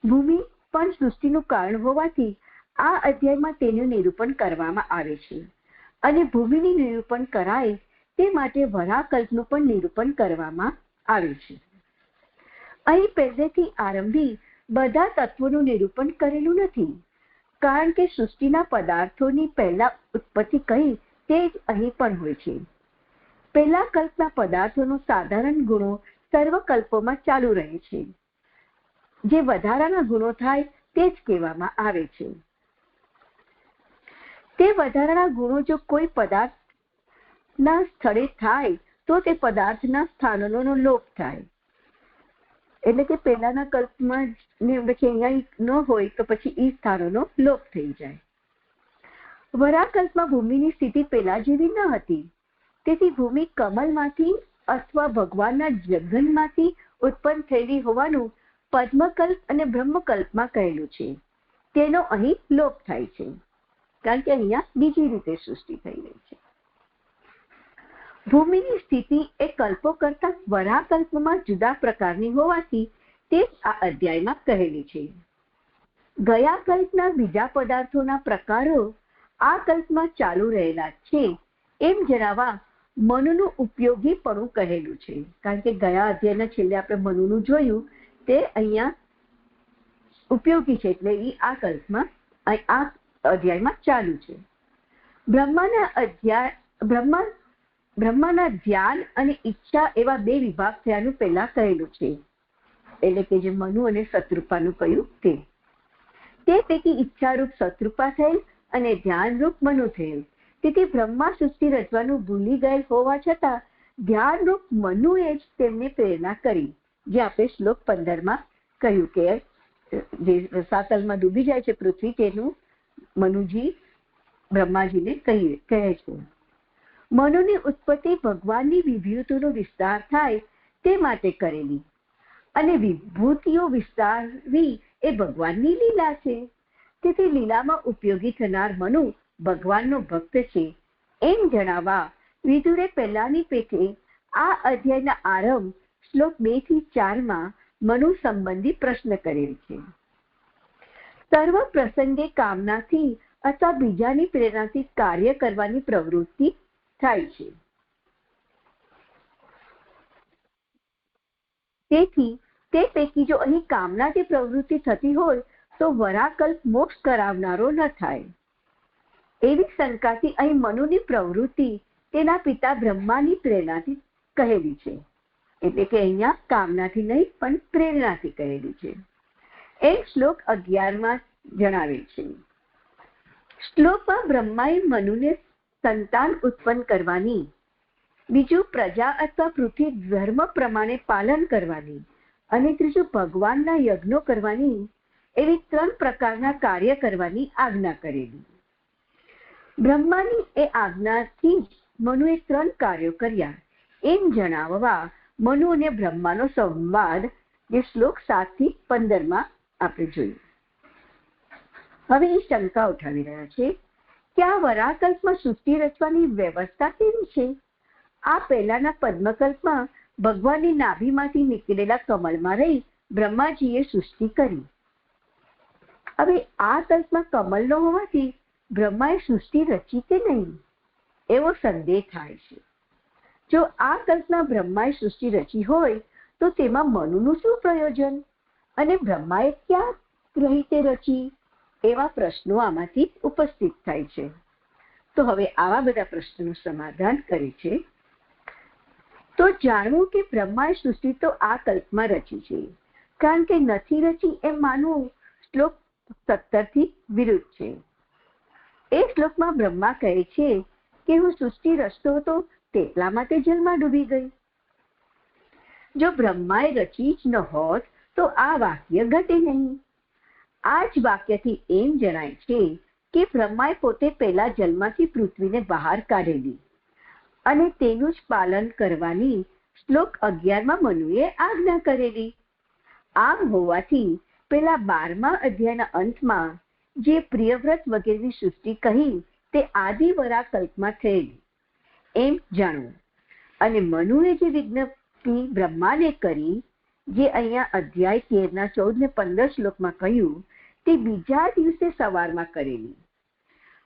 ભૂમિ પણ સૃષ્ટિનું કારણ હોવાથી આ અધ્યાયમાં તેનું નિરૂપણ કરવામાં આવે છે. અને ભૂમિનું નિરૂપણ કરાય તે માટે વરાકલ્પનું પણ નિરૂપણ કરવામાં આવે છે. અહીં પહેલેથી આરંભી બધા તત્વોનું નિરૂપણ કરેલું નથી, કારણ કે સૃષ્ટિના પદાર્થોની પહેલા ઉત્પત્તિ કહી તે જ અહીં પણ હોય છે. પહેલા કલ્પના પદાર્થોનો સાધારણ ગુણો સર્વ કલ્પોમાં ચાલુ રહે છે. જે વધારાના ગુણો થાય તે જ કહેવામાં આવે છે. તે વધારાના ગુણો જો કોઈ પદાર્થના સ્થળે થાય તો તે પદાર્થના સ્થાનોનો લોપ થાય. એટલે કે પહેલાના કલ્પમાં અહીંયા ન હોય તો પછી એ સ્થાનોનો લોપ થઈ જાય. વરાકલ્પમાં ભૂમિની સ્થિતિ પહેલા જેવી ન હતી, તેથી ભૂમિ કમલમાંથી અથવા ભગવાનના જગનમાંથી ઉત્પન્ન થયેલી હોવાનું પદ્મકલ્પ અને બ્રહ્મકલ્પમાં કહેલું છે. તેનો અહીં લોપ થાય છે, કારણ કે અહીંયા બીજી રીતે સૃષ્ટિ થઈ રહી છે. ભૂમિની સ્થિતિ એ કલ્પો કરતા વરાકલ્પમાં જુદા પ્રકારની હોવાથી તે આ અધ્યાયમાં કહેલી છે. ગયા કલ્પના બીજા પદાર્થોના પ્રકારો આ કલ્પમાં ચાલુ રહેલા છે એમ જણાવવા મનનું ઉપયોગીપણું કહેલું છે. કારણ કે ગયા અધ્યાયના છેલ્લે આપણે મનનું જોયું તે અહીંયા ઉપયોગી છે, એટલે એ આ કલ્પમાં આ અધ્યાયમાં ચાલુ છે. બ્રહ્માના ધ્યાન અને ઈચ્છા એવા બે વિભાગ થયાનું પહેલા કહેલું છે, એટલે કે જે મનુ અને શત્રુપાનું કહ્યું તે પૈકી ઈચ્છારૂપ શત્રુપા થયેલ અને ધ્યાનરૂપ મનુ થયેલ. તેથી બ્રહ્મા સૃષ્ટિ રચવાનું ભૂલી ગયેલ હોવા છતાં ધ્યાનરૂપ મનુએ જ તેમને પ્રેરણા કરી, જે આપણે શ્લોક 15માં કહ્યું કે જે રસાતલમાં ડૂબી જાય છે પૃથ્વી, તેનું મનુજી બ્રહ્માજીને કહે છે. મનુની ઉત્પત્તિ ભગવાનની વિભૂતિનો વિસ્તાર થાય તે માટે કરેલી, અને વિભૂતિઓ વિસ્તારવી એ ભગવાનની લીલા છે. તેથી લીલામાં ઉપયોગી થનાર મનુ ભગવાનનો ભક્ત છે એમ જણાવવા વિદુરે પહેલાની પેઠે આ અધ્યાયના આરંભ શ્લોક 2 થી 4માં મનુ સંબંધી પ્રશ્ન કરેલ છે. સર્વ પ્રસંગે કામનાથી અથવા બીજાની પ્રેરણાથી કાર્ય કરવાની પ્રવૃત્તિ થાય છે. તેથી તે પૈકી જો અહીં કામનાથી પ્રવૃત્તિ થતી હોય તો વરાકલ્પ મોક્ષ કરાવનારો ન થાય. એવી શંકાથી અહીં મનુની પ્રવૃત્તિ તેના પિતા બ્રહ્માની પ્રેરણાથી કહેલી છે, એટલે કે અહીંયા કામનાથી નહીં પણ પ્રેરણાથી કહેલી છે એમ શ્લોક 11માં જણાવેલ છે. શ્લોકમાં બ્રહ્માએ મનુને સંતાન ઉત્પન્ન કરવાની, બીજું પ્રજા અથવા પૃથ્વી ધર્મ પ્રમાણે પાલન કરવાની અને ત્રીજું ભગવાનના યજ્ઞો કરવાની એવી 3 પ્રકારના કાર્ય કરવાની આજ્ઞા કરેલી. બ્રહ્માની એ આજ્ઞાથી મનુએ 3 કાર્યો કર્યા એમ જણાવવા મનુ અને બ્રહ્માનો સંવાદ જે શ્લોક 7 થી 15માં આપણે જોયું. હવે એ શંકા ઉઠાવી રહ્યા છે કે આ વરાકલ્પમાં સૃષ્ટિ રચવાની વ્યવસ્થા કેવી છે? આ પહેલાના પદ્મકલ્પમાં ભગવાનની નાભીમાંથી નીકળેલા કમળમાં રહી બ્રહ્માજીએ સૃષ્ટિ કરી. હવે આ કલ્પમાં કમળ ન હોવાથી બ્રહ્માએ સૃષ્ટિ રચી કે નહીં એવો સંદેહ થાય છે. જો આ કલ્પના બ્રહ્માએ સૃષ્ટિ રચી હોય તો તેમાં મનુનું શું પ્રયોજન અને બ્રહ્માએ ક્યાં રીતે રચી? એવા પ્રશ્નો આમાંથી ઉપસ્થિત થાય છે. તો હવે આવા બધા પ્રશ્નોનું સમાધાન કરે છે. તો જાણવું કે બ્રહ્માએ સૃષ્ટિ તો આ કલ્પમાં રચી છે, કારણ કે નથી રચી એમ માનવું શ્લોક 17 થી વિરુદ્ધ છે. એ શ્લોકમાં બ્રહ્મા કહે છે કે હું સૃષ્ટિ રચતો હતો તેટલા માટે જલમાં ડૂબી ગઈ. જો બ્રહ્માએ રચી જ ન હોત તો આ વાક્ય ઘટે નહીં. આ જ વાક્યથી એમ જણાય છે કે બ્રહ્માએ પોતે પહેલા જલમાંથી પૃથ્વીને બહાર કાઢેલી અને તેનું જ પાલન કરવાની શ્લોક 11માં મનુએ આજ્ઞા કરેલી. આમ હોવાથી પેલા 12મા અધ્યાયના અંતમાં જે પ્રિયવ્રત વગેરેની સૃષ્ટિ કહી તે આદિવરા કલ્પમાં થયેલી એમ જાણવું, અને મનુએ જે વિજ્ઞપ્તિ બ્રહ્માને કરી જે અહીંયા અધ્યાય 13ના 14 ને 15 શ્લોકમાં કહ્યું તે બીજા દિવસે સવારમાં કરેલી.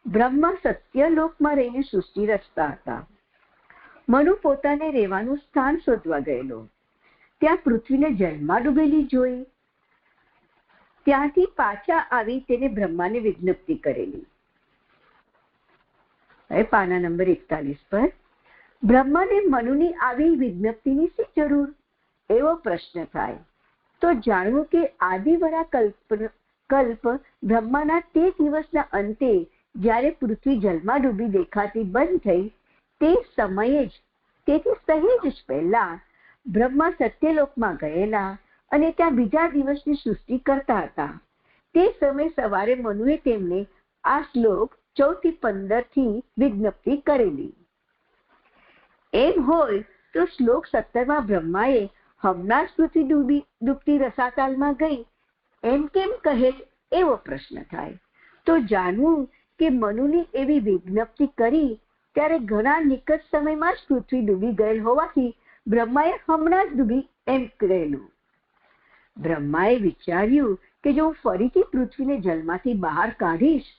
બ્રહ્મા સત્યલોકમાં રહીને સૃષ્ટિ રચતા હતા. મનુ પોતાને રહેવાનું સ્થાન શોધવા ગયેલો. ત્યાં પૃથ્વીને જળમાં ડૂબેલી જોઈ. ત્યાંથી પાછા આવી તેને બ્રહ્માને વિજ્ઞપ્તિ કરેલી. હવે પાના નંબર 41 પર બ્રહ્માને મનુની આવી વિજ્ઞપ્તિની શી જરૂર એવો પ્રશ્ન થાય તો જાણવું કે આદિવરા કલ્પ બ્રહ્માના તે દિવસના અંતે જ્યારે પૃથ્વી જલમાં ડૂબી દેખાતી બંધ થઈ તે સમયે જ, તેથી સહેજ જ પહેલા બ્રહ્મા સત્યલોકમાં ગયેલા અને ત્યાં બીજા દિવસની સૃષ્ટિ કરતા હતા. તે સમયે સવારે મનુએ તેમને આ શ્લોક 14 થી 15 થી વિજ્ઞપ્તિ કરેલી. એમ હોય તો શ્લોક 17માં બ્રહ્માએ હમણાં જ પૃથ્વી ડૂબતી રસાતાલમાં ગઈ એમ કેમ કહે એવો પ્રશ્ન થાય. તો જાણવું કે મનુની એવી વિજ્ઞપ્તિ કરી ત્યારે ઘણા નિકટ સમયમાં જ પૃથ્વી ડૂબી ગયેલ હોવાથી બ્રહ્માએ હમણાં જ ડૂબી એમ કહેલું. બ્રહ્માએ વિચાર્યું કે જો હું ફરીથી પૃથ્વીને જલમાંથી બહાર કાઢીશ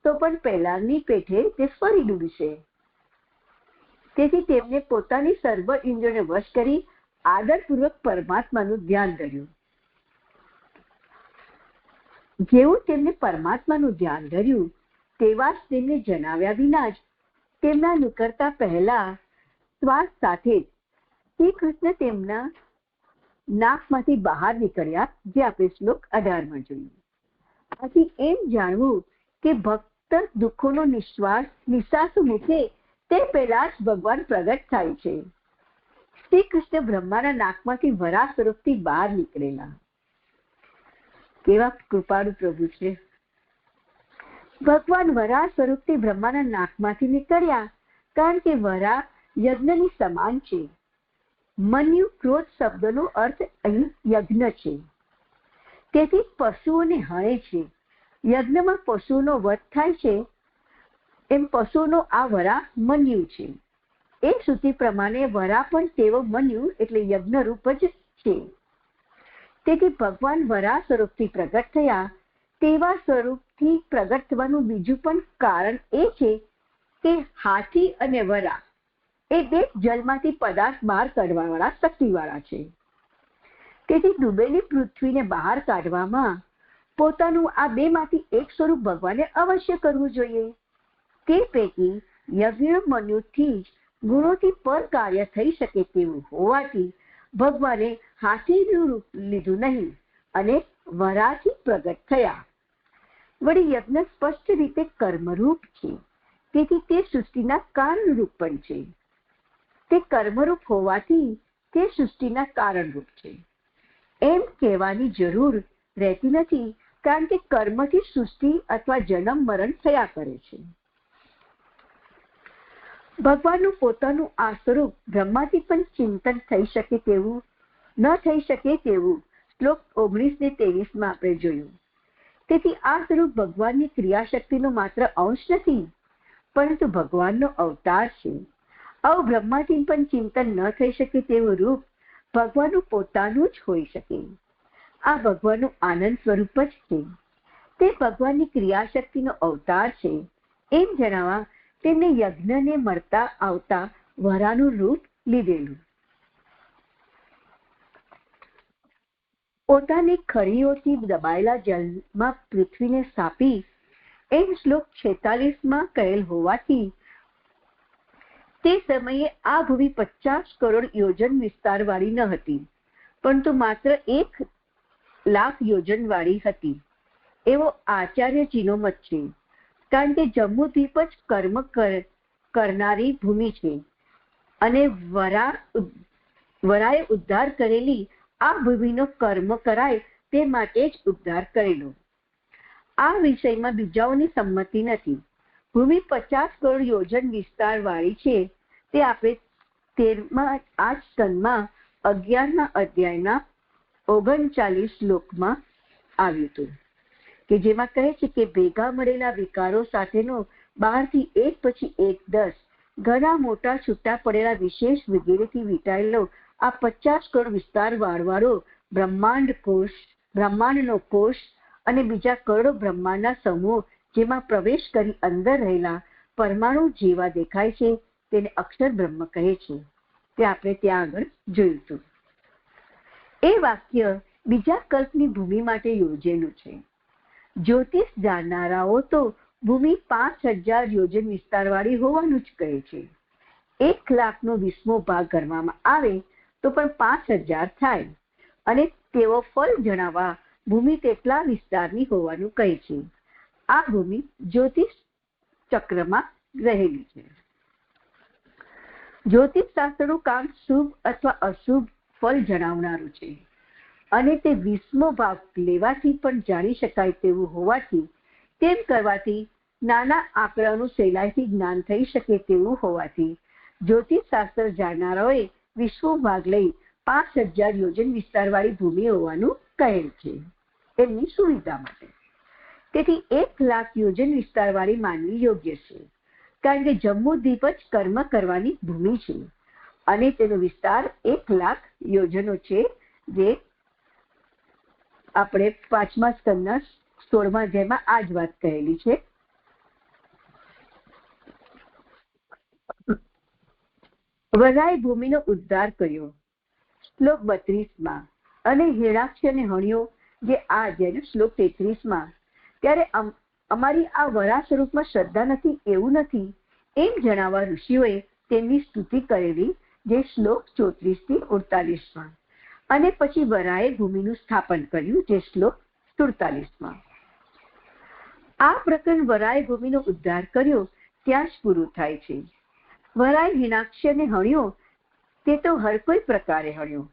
તો પણ પહેલાની પેઠે તે ફરી ડૂબશે. તેથી તેમને પોતાની સર્વ ઇન્દ્રિયોને વશ કરી આદરપૂર્વક પરમાત્માનું ધ્યાન ધર્યું. જેવું તેમને પરમાત્માનું ધ્યાન ધર્યું તેવા જ તેમને જણાવ્યા વિના જ તેમના નીકળતા પહેલા શ્વાસ સાથે શ્રી કૃષ્ણ તેમના નાકમાંથી બહાર નીકળ્યા, જે આપણે શ્લોક 18 જોયું. આથી એમ જાણવું કે ભક્ત દુઃખોનો નિશ્વાસ મૂકે તે પહેલા જ ભગવાન પ્રગટ થાય છે. શ્રી કૃષ્ણ બ્રહ્માના નાકમાંથી વરાહ સ્વરૂપથી બહાર નીકળેલા. કેવા કૃપાળુ પ્રભુ છે. ભગવાન વરાહ સ્વરૂપથી બ્રહ્માના નાકમાંથી નીકળ્યા, કારણ કે વરાહ યજ્ઞની સમાન છે. મન્યુ ક્રોધ શબ્દનો અર્થ અહીં યજ્ઞ છે. તેથી પશુઓને હણે છે. યજ્ઞમાં પશુઓનો વધ થાય છે, એમ પશુઓનો આ વરાહ મન્યુ છે. એ શ્રુતિ પ્રમાણે વરાહ પણ તેવો મન્યુ એટલે યજ્ઞ રૂપ જ છે. તેથી ભગવાન વરાહ સ્વરૂપથી પ્રગટ થયા. તેવા સ્વરૂપથી પ્રગટ થવાનું બીજું પણ કારણ એ છે કે હાથી અને વરાહ એ બે જલમાંથી પદાર્થ બહાર કાઢવા વાળા શક્તિવાળા છે. તેથી ડૂબેલી પૃથ્વીને બહાર કાઢવામાં પોતાનું આ બેમાંથી એક સ્વરૂપ ભગવાને અવશ્ય કરવું જોઈએ. તે પૈકી યજ્ઞ મન્યુથી જ ગુણોથી પર કાર્ય થઈ શકે તેવું હોવાથી ભગવાને હાથીનું રૂપ લીધું નહીં અને વરાહથી પ્રગટ થયા. વળી યજ્ઞ સ્પષ્ટ રીતે કર્મરૂપ છે. તેથી તે સૃષ્ટિના કારણરૂપ પણ છે. તે કર્મરૂપ હોવાથી તે સૃષ્ટિના કારણરૂપ છે એમ કહેવાની જરૂર રહેતી નથી, કારણ કે કર્મથી સૃષ્ટિ અથવા જન્મ મરણ થયા કરે છે. ભગવાનનું પોતાનું આ સ્વરૂપ બ્રહ્માથી પણ ચિંતન થઈ શકે તેવું ન થઈ શકે તેવું શ્લોક 19 ને 23 આપણે જોયું. તેથી આ સ્વરૂપ ભગવાનની ક્રિયાશક્તિનો માત્ર અંશ નથી, પરંતુ ભગવાનનો અવતાર છે. આવું બ્રહ્માથી પણ ચિંતન ન થઈ શકે તેવું રૂપ ભગવાનનું પોતાનું જ હોઈ શકે. આ ભગવાનનું આનંદ સ્વરૂપ જ છે. તે ભગવાનની ક્રિયાશક્તિનો અવતાર છે એમ જણાવવા તેમને યજ્ઞને મળતા આવતા વરાનું રૂપ લીધેલું. પોતાની ખરીઓથી દબાયેલા જલમાં પૃથ્વીને સ્થાપી એમ શ્લોક 46 કહેલ હોવાથી તે સમયે આ ભૂમિ 50 કરોડ યોજન વિસ્તારવાળી ન હતી, પરંતુ માત્ર 1,00,000 યોજનવાળી હતી એવો આચાર્યજીનો મત છે. કારણ કે જમ્મુદ્વીપ જ કર્મ કરનારી ભૂમિ છે અને વરાએ ઉદ્ધાર કરેલી આ ભૂમિનો કર્મ કરાય તે માટે જ ઉદ્ધાર કરેલો. આ વિષયમાં બીજાઓની સંમતિ નથી. ભૂમિ 50 કરોડ યોજન વિસ્તાર વાળી છે. તે આપણે 13મા આ સ્કંદમાં 11મા અધ્યાયના 39 શ્લોકમાં આવ્યું હતું, કે જેમાં કહે છે કે ભેગા મળેલા વિકારો સાથેનો બહારથી એક પછી એક 10 ઘણા મોટા છૂટા પડેલા વિશેષ વગેરેથી વીંટાયેલો આ 50 કરોડ વિસ્તાર વાળવાળો બ્રહ્માંડનો કોષ અને બીજા કરોડો બ્રહ્માંડના સમૂહ જેમાં પ્રવેશ કરી અંદર રહેલા પરમાણુ જેવા દેખાય છે તેને અક્ષર બ્રહ્મ કહે છે. તે આપણે ત્યાં આગળ જોયું હતું. એ વાક્ય બીજા કલ્પની ભૂમિ માટે યોજેલું છે. જ્યોતિષ જાણનારાઓ તો ભૂમિ 5000 યોજન વિસ્તારવાળી હોવાનું જ કહે છે. 1,00,000નો 20મો ભાગ ગણવામાં આવે તો પણ 5000 થાય અને તેઓ ફળ જણાવવા ભૂમિ તેટલા વિસ્તારની હોવાનું કહે છે. આ ભૂમિ જ્યોતિષ ચક્રમાં રહેલી છે. જ્યોતિષ શાસ્ત્રનું કામ શુભ અથવા અશુભ ફળ જણાવનારું છે અને તે 20મો ભાગ લેવાથી પણ જાણી શકાય તેવું હોવાથી તેમ કરવાથી નાના આંકડાનું સહેલાઈથી જ્ઞાન થઈ શકે તેવું હોવાથી જ્યોતિષ શાસ્ત્ર જાણનારાઓએ 20મો ભાગ લઈ 5000 યોજન વિસ્તારવાળી ભૂમિ હોવાનું કહેલ છે એમની સુવિધા માટે. તેથી 1,00,000 યોજન વિસ્તારવાળી માનવી યોગ્ય છે. કારણ કે જમ્બૂદ્વીપ જ કર્મ કરવાની ભૂમિ છે અને તેનો વિસ્તાર 1,00,000 યોજનો છે, જે આપણે 5મા સ્કંદના 16મા અધ્યાયમાં આ જ વાત કહેલી છે. વરાએ ભૂમિનો ઉદ્ધાર કર્યો, શ્લોક 32માં, અને હિરણાક્ષને હણ્યો, જે આ અધ્યાયનો શ્લોક 33માં. ત્યારે અમારી આ વરા સ્વરૂપમાં શ્રદ્ધા નથી એવું નથી એમ જણાવવા ઋષિઓએ તેમની સ્તુતિ કરેલી, જે શ્લોક 34 થી 48માં. અને પછી વરાએ ભૂમિનું સ્થાપન કર્યું, જે શ્લોક 47માં. આ પ્રકરણ વરાએ ભૂમિનો ઉદ્ધાર કર્યો ત્યાં જ પૂરું થાય છે. વરાએ હિરણાક્ષને હણ્યો તે તો હર કોઈ પ્રકારે હણ્યો.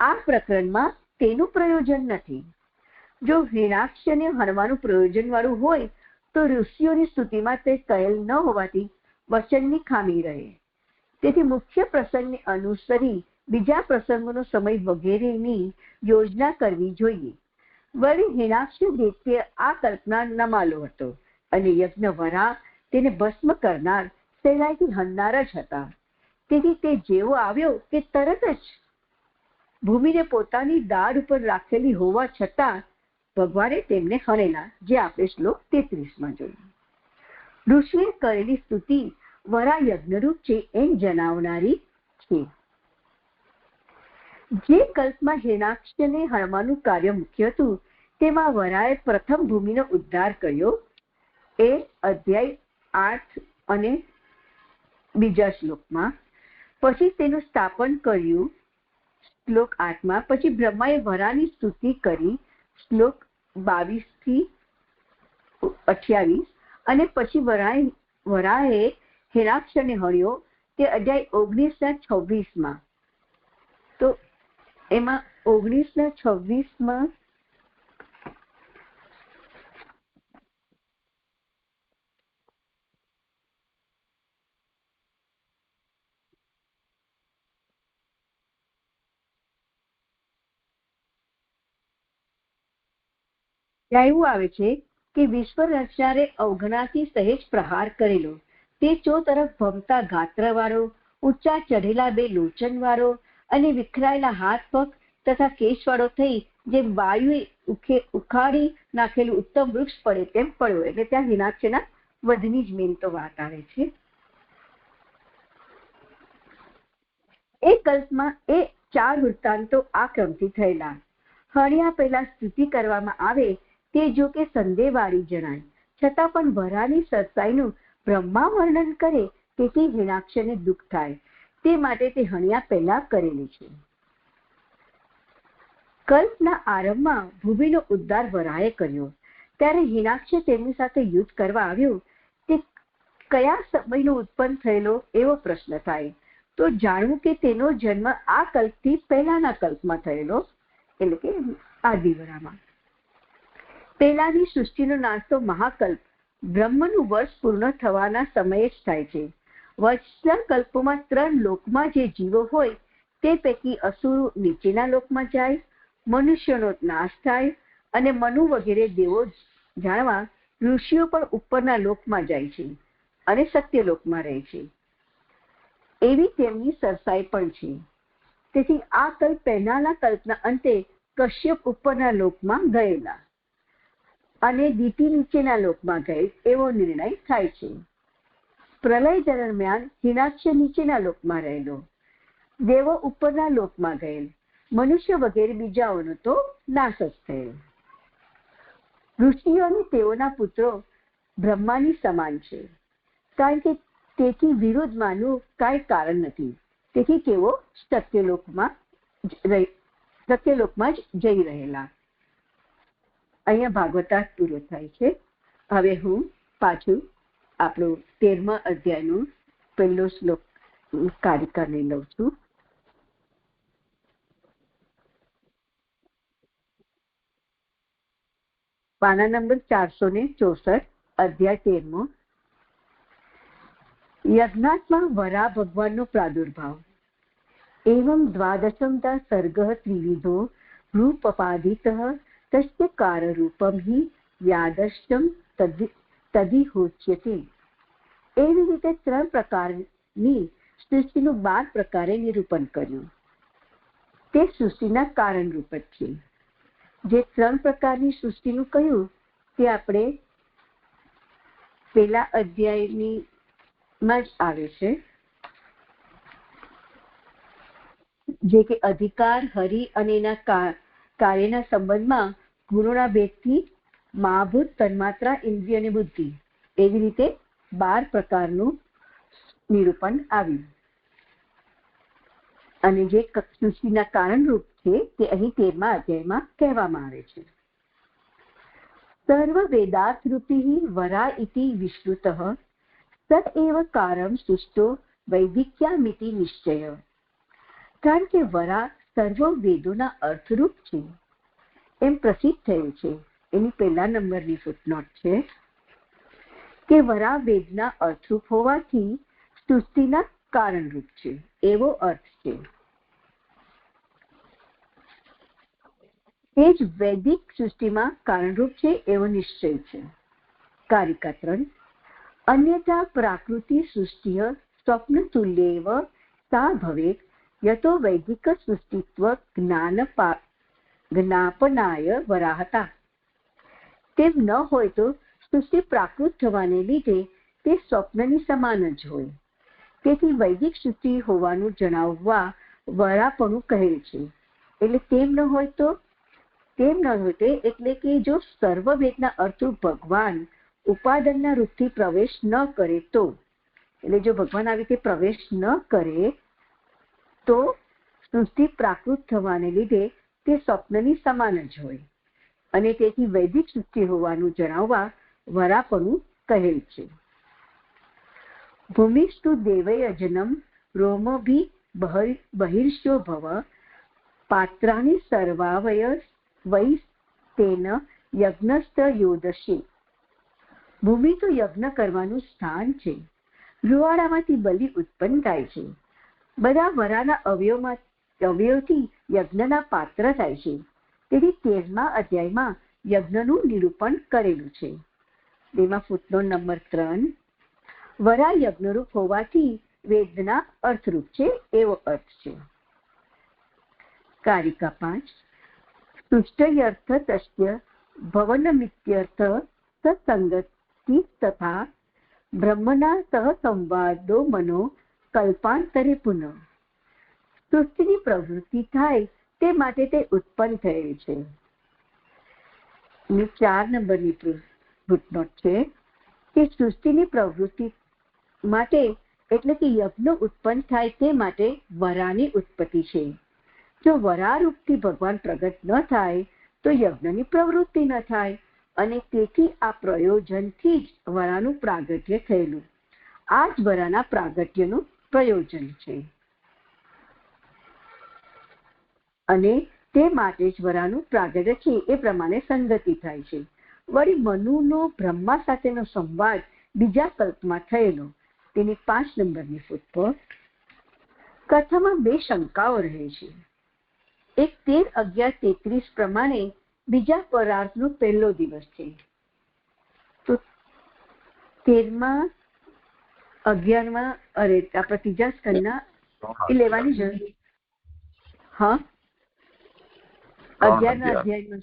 આ પ્રકરણમાં તેનું પ્રયોજન નથી. જો હિરણાક્ષને હણવાનું પ્રયોજન વાળું હોય તો ઋષિઓની સ્તુતિમાં તે કહેલ ન હોવાથી વચનની ખામી રહે. તેથી મુખ્ય પ્રસંગને અનુસરી બીજા પ્રસંગોનો સમય વગેરેની યોજના કરવી જોઈએ. વળી હિરણાક્ષ દૈત્ય આ કલ્પના નમાલો હતો અને યજ્ઞ વરા તેને ભસ્મ કરનાર, સહેલાઈથી હણનાર જ હતા. તેથી તે જેવો આવ્યો કે તરત જ ભૂમિને પોતાની દાઢ ઉપર રાખેલી હોવા છતાં ભગવાને તેમને હણેલા, જે આપણે શ્લોક 33માં જોયું. ઋષિએ કરેલી સ્તુતિ વરા યજ્ઞરૂપ છે એમ જણાવનારી છે. જે કલ્પમાં હિરણાક્ષને હણવાનું કાર્ય મુખ્ય હતું તેમાં વરાએ પ્રથમ ભૂમિનો ઉદ્ધાર કર્યો, એ અધ્યાય 8 અને બીજા શ્લોકમાં. પછી તેનું સ્થાપન કર્યું શ્લોક 8માં. પછી બ્રહ્માએ વરાની સ્તુતિ કરી શ્લોક 22 થી 28. અને પછી વરાએ હિરણાક્ષને હણ્યો, તે અધ્યાય 19:26માં. તો એમાં 19:26માં એવું આવે છે કે વિશ્વ રચનારે અવગણાથી સહેજ પ્રહાર કરેલો, તે ચો તરફ ભમતા ગાત્રવાળો, ઊંચા ચઢેલા 2 લોચનવાળો અને વિખરાયેલા હાથ પગ તથા કેશવાળો થઈ જેમ વાયુએ ઉખાડી નાખેલું ઉત્તમ વૃક્ષ પડે તેમ પડ્યો. એટલે ત્યાં હિરણાક્ષના વધની જ મેન તો વાત આવે છે. એ કલ્પમાં એ 4 વૃત્તાંતો આ ક્રમથી થયેલા. હણ્યા પહેલા સ્તુતિ કરવામાં આવે તે જો કે સંદેહવાળી જણાય, છતાં પણ વરાની સરસાઈનું બ્રહ્મા વર્ણન કરે તેથી હિરણાક્ષને દુઃખ થાય, તે માટે તે હણ્યા પહેલા કરેલી છે. કલ્પના આરંભમાં ભૂમિનો ઉદ્ધાર વરાએ કર્યો. ત્યારે હિરણાક્ષ તેમની સાથે યુદ્ધ કરવા આવ્યો તે કયા સમયનો ઉત્પન્ન થયેલો એવો પ્રશ્ન થાય. તો જાણવું કે તેનો જન્મ આ કલ્પથી પહેલાના કલ્પમાં થયેલો, એટલે કે આદિવરામાં. પહેલાની સૃષ્ટિનો નાશ તો મહાકલ્પ બ્રહ્મનું વર્ષ પૂર્ણ થવાના સમયે જ થાય છે. વચના કલ્પોમાં 3 લોકમાં જે જીવો હોય તે પૈકી અસુરો નીચેના લોકમાં જાય, મનુષ્યનો નાશ થાય અને મનુ વગેરે દેવો જાણવા ઋષિઓ પણ ઉપરના લોકમાં જાય છે અને સત્યલોકમાં રહે છે. એવી તેમની સરસાઈ પણ છે. તેથી આ કલ્પ પહેલાના કલ્પના અંતે કશ્યપ ઉપરના લોકમાં ગયેલા અને દિતિ નીચેના લોકમાં ગયેલ એવો નિર્ણય થાય છે. પ્રલય દરમિયાન હિરણાક્ષ નીચેના લોકમાં રહેલો, દેવો ઉપરના લોકમાં ગયેલ, મનુષ્ય વગેરે બીજાઓનો તો નાશ જ થયેલ. ઋષિઓ અને તેઓના પુત્રો બ્રહ્માની સમાન છે, કારણ કે તેથી વિરુદ્ધ માનવું કાંઈ કારણ નથી. તેથી તેઓ સત્યલોકમાં જ જઈ રહેલા. અહીંયા ભાગવતાર્થ પૂરો થાય છે. હવે હું પાછું આપણું 13મા અધ્યાયનો પહેલો શ્લોક કાર્યકારને લઉં છું. પાના નંબર 464, અધ્યાય 13મો. યજ્ઞાત્મા વરા ભગવાનનો પ્રાદુર્ભાવ. એવં દ્વાદશમતા સર્ગઃ ત્રિવિધો રૂપપાદિતઃ તસ્ય કારરૂપમ હિ યાદષ્ટમ તદિહોચ્યતે. એવી રીતે 3 પ્રકારની સૃષ્ટિનું 12 પ્રકારે નિરૂપણ કર્યું. તે સૃષ્ટિના કારણ રૂપ જ છે. જે 3 પ્રકારની સૃષ્ટિનું કહ્યું તે આપણે પહેલા અધ્યાયની માં જ આવે છે, જે કે અધિકાર, હરિ અને એના કાર્યના સંબંધમાં ગુણોના ભેદથી મહાભૂત, તન્માત્રા, ઇન્દ્રિય અને બુદ્ધિ, એવી રીતે 12 પ્રકારનું નિરૂપણ આવ્યું. અને જે સૃષ્ટિના કારણરૂપ છે તે અહીં 13મા અધ્યાયમાં કહેવામાં આવે છે. સર્વ વેદાર્થ રૂપી વરા ઇતિ વિશ્રુતઃ સત એવ કારમ સૃષ્ટો વૈદિક્યામિતિ નિશ્ચય. કારણ કે વરા સર્વ વેદોના અર્થરૂપ છે એમ પ્રસિદ્ધ થયું છે. એની પહેલા નંબરની ફૂટનોટ છે કે વરા વેદના અર્થરૂપ હોવાથી સૃષ્ટિના કારણરૂપ છે એવો અર્થ છે. એ જ વૈદિક સૃષ્ટિમાં કારણરૂપ છે એવો નિશ્ચય છે. કારિકા 3. અન્યથા પ્રાકૃતિ સૃષ્ટિ સ્વપ્ન તુલ્યેવ સા ભવેત યતો વૈદિક સૃષ્ટિત્વ જ્ઞાપનાય વરાહતા. તેમ ન હોય તો સૃષ્ટિ પ્રાકૃત થવાને લીધે તે સ્વપ્નની સમાન જ હોય. તેથી વૈદિક સૃષ્ટિ હોવાનું જણાવવા વરાપણું કહે છે. એટલે તેમ ન હોય તે એટલે કે જો સર્વ વેદના અર્થરૂપ ભગવાન ઉપાદાનના રૂપથી પ્રવેશ ન કરે તો, એટલે જો ભગવાન આવી રીતે પ્રવેશ ન કરે તો સૃષ્ટિ પ્રાકૃત થવાને લીધે તે સ્વપ્નની સમાન જ હોય અને તેથી વૈદિક સૃષ્ટિ હોવાનું જણાવવા વરાપણું કહેલ છે. ભૂમિસ્તુ દેવયજનમ રોમભી બહિર્ષ્યો ભવ પાત્રાની સર્વાવય વૈ તેન યજ્ઞસ્થ યોદશે. ભૂમિ તો યજ્ઞ કરવાનું સ્થાન છે. રૂવાડામાંથી બલિ ઉત્પન્ન થાય છે. બધા વરાના અવયવથી યજ્ઞના પાત્ર થાય છે. તેથી 13મા અધ્યાયમાં યજ્ઞનું નિરૂપણ કરેલું છે. તેમાં ફૂટનોટ નંબર 3. વરા યજ્ઞરૂપ હોવાથી વેદના અર્થરૂપ છે એવો અર્થ છે. કારિકા 5. સૃષ્ટયર્થ તસ્ય ભવનમિત્યર્થ સત્સંગતિ તથા બ્રહ્મના સહ સંવાદો મનો કલ્પાંતરે પુનઃ. સૃષ્ટિની પ્રવૃત્તિ થાય તે માટે તે ઉત્પન્ન થયેલ છે. 4 નંબરની ફૂટનોટ છે કે સૃષ્ટિની પ્રવૃત્તિ માટે એટલે કે યજ્ઞ ઉત્પન્ન થાય તે માટે વરાની ઉત્પત્તિ છે. જો વરારૂપથી ભગવાન પ્રગટ ન થાય તો યજ્ઞની પ્રવૃત્તિ ન થાય અને તેથી આ પ્રયોજનથી જ વરાનું પ્રાગટ્ય થયેલું. આ જ વરાના પ્રાગટ્યનું પ્રયોજન છે અને તે માટે જ વરાનું પ્રાગટ્ય છે એ પ્રમાણે સંગતિ થાય છે. વળી મનુનો બ્રહ્મા સાથેનો સંવાદ બીજા કલ્પમાં થયેલો. તેની 5 નંબરની ફૂટનોટ. કથામાં 2 શંકાઓ રહે છે. એક 13:11-33 પ્રમાણે બીજા પરાર્થનો પહેલો દિવસ છે. તો 13મા 11મા આપણા ત્રીજા સ્કંદના એ લેવાની જરૂર. હા, 11ના અધ્યાયમાં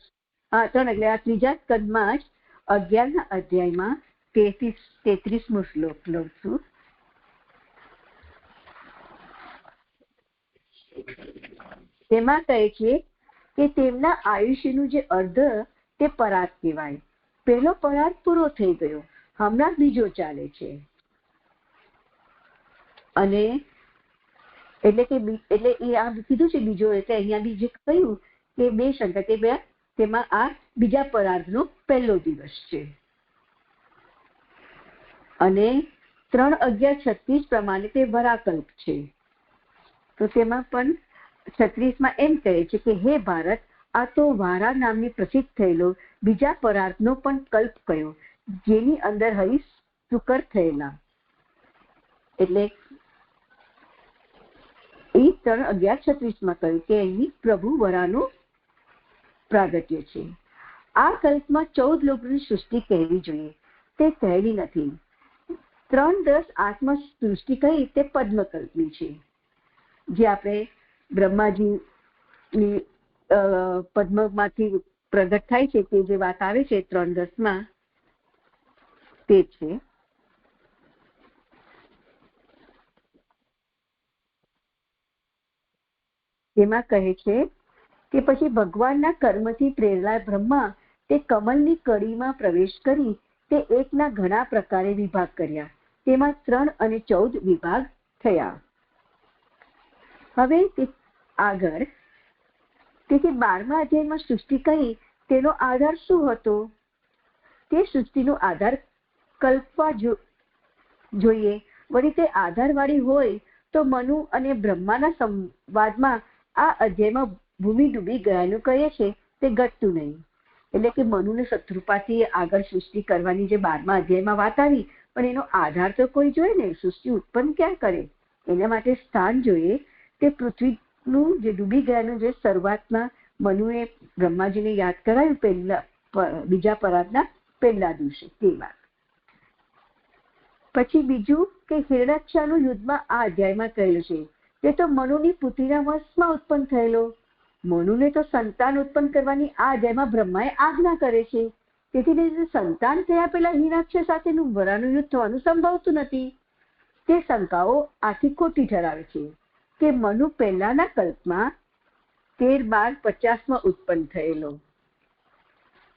3 એટલે આ ત્રીજા સ્કંદમાં જ 11ના અધ્યાયમાં 33મો શ્લોક લઉં છું. તેમાં કહે છે કે તેમના આયુષ્યનું જે અર્ધ તે પરાર્થ કહેવાય. પહેલો પરાર્થ પૂરો થઈ ગયો, હમણાં બીજો ચાલે છે. અને એટલે એ આ કીધું છે બીજો, એટલે અહીંયા બીજે કહ્યું કે 2 શંકા કે તેમાં આ બીજા પરાર્થનો પહેલો દિવસ છે. અને 3:11-36 પ્રમાણે તે વરાકલ્પ છે. તો તેમાં પણ 36માં એમ કહે છે કે હે ભારત, આ તો વારા નામની પ્રસિદ્ધ થયેલો બીજા પરાર્થનો પણ કલ્પ કયો, જેની અંદર હરિ સુકર થયેલા. એટલે એ 3:11-36માં કહ્યું કે અહીં પ્રભુ વરાનું પ્રાગટ્ય છે. આ કલ્પમાં 14 લોકોની સૃષ્ટિ કહેવી જોઈએ, તે કહેલી નથી. 3-10 આત્મ સૃષ્ટિ કહી તે પદ્મકલ્પની છે, જે આપણે બ્રહ્માજીની પદ્મમાંથી પ્રગટ થાય છે તે જે વાત આવે છે 3-10 તે છે. તેમાં કહે છે કે પછી ભગવાનના કર્મથી પ્રેરાયેલા બ્રહ્મા તે કમલની કડીમાં પ્રવેશ કરી તે એકના ઘણા પ્રકારે વિભાગ કર્યા. તેમાં 3 અને 14 વિભાગ થયા. હવે આગળ તેથી 12મા અધ્યાયમાં સૃષ્ટિ કહી તેનો આધાર શું હતો? તે સૃષ્ટિનો આધાર કલ્પવા જોઈએ. વળી તે આધારવાળી હોય તો મનુ અને બ્રહ્માના સંવાદમાં આ અધ્યાયમાં ભૂમિ ડૂબી ગયાનું કહે છે તે ઘટતું નહીં. એટલે કે મનુને શત્રુપાથી આગળ સૃષ્ટિ કરવાની જે 12મા અધ્યાયમાં વાત આવી, પણ એનો આધાર તો કોઈ જોઈએ ને, સૃષ્ટિ ઉત્પન્ન ક્યાં કરે એના માટે સ્થાન જોઈએ. તે પૃથ્વીનું જે ડૂબી ગયાનું જે શરૂઆતમાં મનુએ બ્રહ્માજીને યાદ કરાયું બીજા પરાગના પહેલા દિવસે તે વાત. પછી બીજું કે હિરણ્યાક્ષનું યુદ્ધમાં આ અધ્યાયમાં કહેલું છે તે તો મનુની પુત્રીના વંશમાં ઉત્પન્ન થયેલો. મનુને તો સંતાન ઉત્પન્ન કરવાની આ અધ્યાયમાં બ્રહ્માએ આજ્ઞા કરે છે. તેથી સંતાન થયા પહેલા હિરણ્યાક્ષ સાથેનું વરાનું યુદ્ધ થવાનું સંભવતું નથી. તે શંકાઓ આથી ખોટી ઠરાવે છે કે મનુ પહેલાના કલ્પમાં 13-12-50 ઉત્પન્ન થયેલો.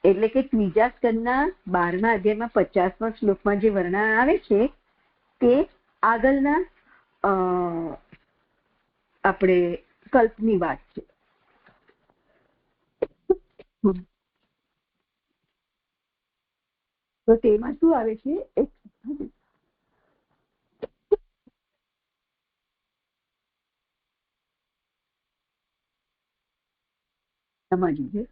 એટલે કે ત્રીજા સ્કંદના 12મા અધ્યાયમાં 50મા શ્લોકમાં જે વર્ણન આવે છે તે આગળના આપણે કલ્પની વાત છે. તો તેમાં શું આવે છે? સમજવું છે.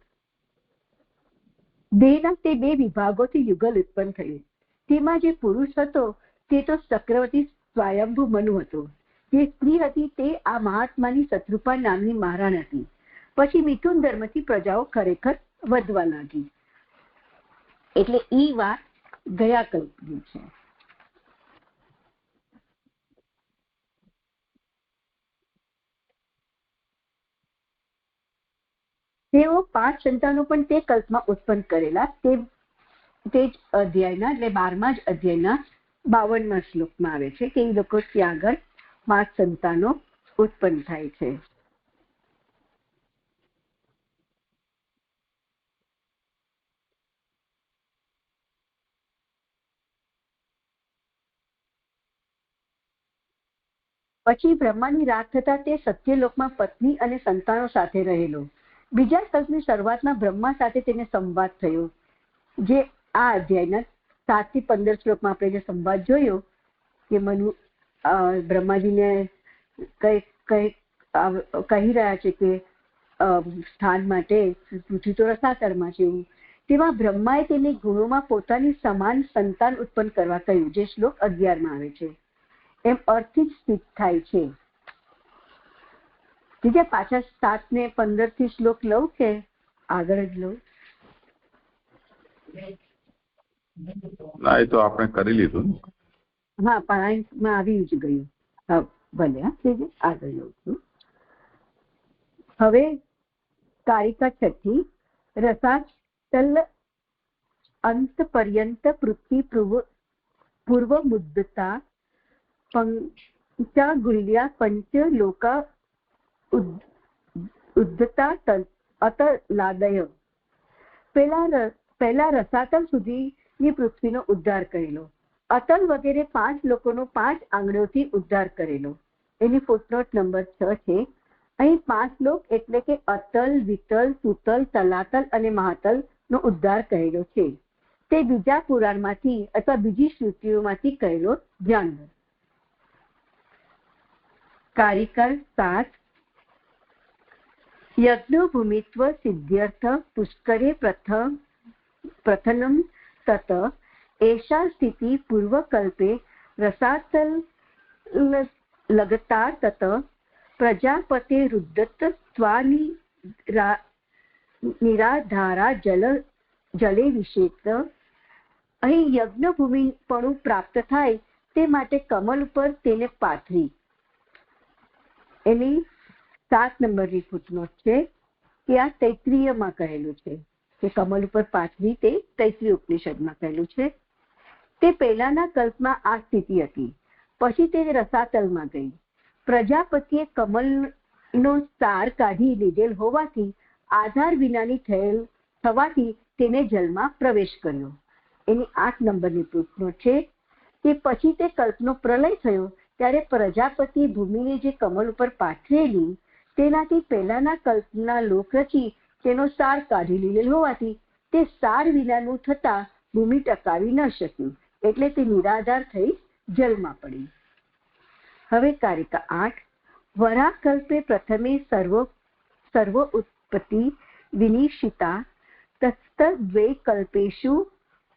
દેહના તે 2 વિભાગોથી યુગલ ઉત્પન્ન થયું. તેમાં જે પુરુષ હતો તે તો ચક્રવર્તી સ્વયંભુ મનુ હતો. જે સ્ત્રી હતી તે આ મહાત્માની શત્રુપા નામની મહારાણ હતી. પછી મિથુન ધર્મથી પ્રજાઓ ખરેખર વધવા લાગી. એટલે ઈ વાત ગયા કલ્પની છે. તેઓ 5 સંતાનો પણ તે કલ્પમાં ઉત્પન્ન કરેલા. તે જ અધ્યાયના એટલે 12મા જ અધ્યાયના 52મા શ્લોકમાં આવે છે કે એ લોકો ત્યાં આગળ 5 સંતાનો ઉત્પન્ન થાય છે. પછી બ્રહ્માની રાત થતા તે સત્યલોકમાં પત્ની અને સંતાનો સાથે રહેલો. બીજા કલ્પની શરૂઆતમાં બ્રહ્મા સાથે તેને સંવાદ થયો, જે આ અધ્યાયના 7 થી 15 શ્લોકમાં આપણે જે સંવાદ જોયો કે મનુ બ્રહ્માજીને કહી રહ્યા છે કે સ્થાન માટે પૃથ્વી તો રસાતળમાં છે. તેમાં બ્રહ્માએ તેની ગુણોમાં પોતાની સમાન સંતાન ઉત્પન્ન કરવા કહ્યું, જે શ્લોક 11માં આવે છે. એમ અર્થથી જ સ્થિત થાય છે. બીજા પાછા 7 ને 15 થી શ્લોક લઉં કે આગળ જ લઉં? ના, એ તો આપણે કરી લીધું. હા, પારાયણમાં આવી જ ગયું. ભલે આગળ લઉં છું. હવે કારિકા 6 રસાતલ અંત પર્યંત પૃથ્વી પૂર્વ મુદ્દતા પંચા ગુલ્યા પંચ લોકા ઉદ્ધતા અતલાદય. પહેલા રસાતલ સુધીની પૃથ્વીનો ઉદ્ધાર કરેલો. અતલ વગેરે 5 લોકોનો 5 આંગળીઓથી ઉદ્ધાર કરેલો. એની ફૂટનોટ નંબર 6 છે. અહીં 5 લોક એટલે કે અતલ, વિતલ, સુતલ, તલાતલ અને મહાતલ નો ઉદ્ધાર કરેલો છે. તે બીજા પુરાણમાંથી અથવા બીજી શ્રુતિઓમાંથી કહેલો જાણવો. કારિકા 7 યજ્ઞ ભૂમિત્વ સિદ્ધ્યર્થ પુષ્કરે પ્રથનમ તત એષા સ્થિતિ પૂર્વકલ્પે રસાતલ લગતા તત પ્રજાપતે રુદ્ધત સ્વાની નિરાધારા જલે વિશેષ. અહીં યજ્ઞ ભૂમિપણું પ્રાપ્ત થાય તે માટે કમલ ઉપર તેને પાથરી. એની 7 નંબરની ફૂટનોટ છે કે આ તૈત્રીયમાં કહેલું છે કે કમલ ઉપર પાથરી તે તૈત્રીય ઉપનિષદમાં કહેલું છે. તે પહેલાના કલ્પમાં આ સ્થિતિ હતી, પછી તે રસાતલમાં ગઈ. પ્રજાપતિએ કમલનો સાર કાઢી લીધેલ હોવાથી આધાર વિનાની થવાથી તેને જલમાં પ્રવેશ કર્યો. એની 8 નંબરની ફૂટનોટ છે કે પછી તે કલ્પનો પ્રલય થયો ત્યારે પ્રજાપતિએ ભૂમિને જે કમલ ઉપર પાથરેલી તેનાથી પહેલાના કલ્પના લોક રચી તેનો સાર કાઢી લીધેલ હોવાથી તે સાર વિનાનું થતા ભૂમિ ટકાવી ન શક્યું, એટલે તે નિરાધાર થઈ જલમાં પડી. હવે કારિકા 8. વરાકલ્પે પ્રથમે સર્વ ઉત્પત્તિ વિનિશ્ચિતા તત્તદ્વે કલ્પેષુ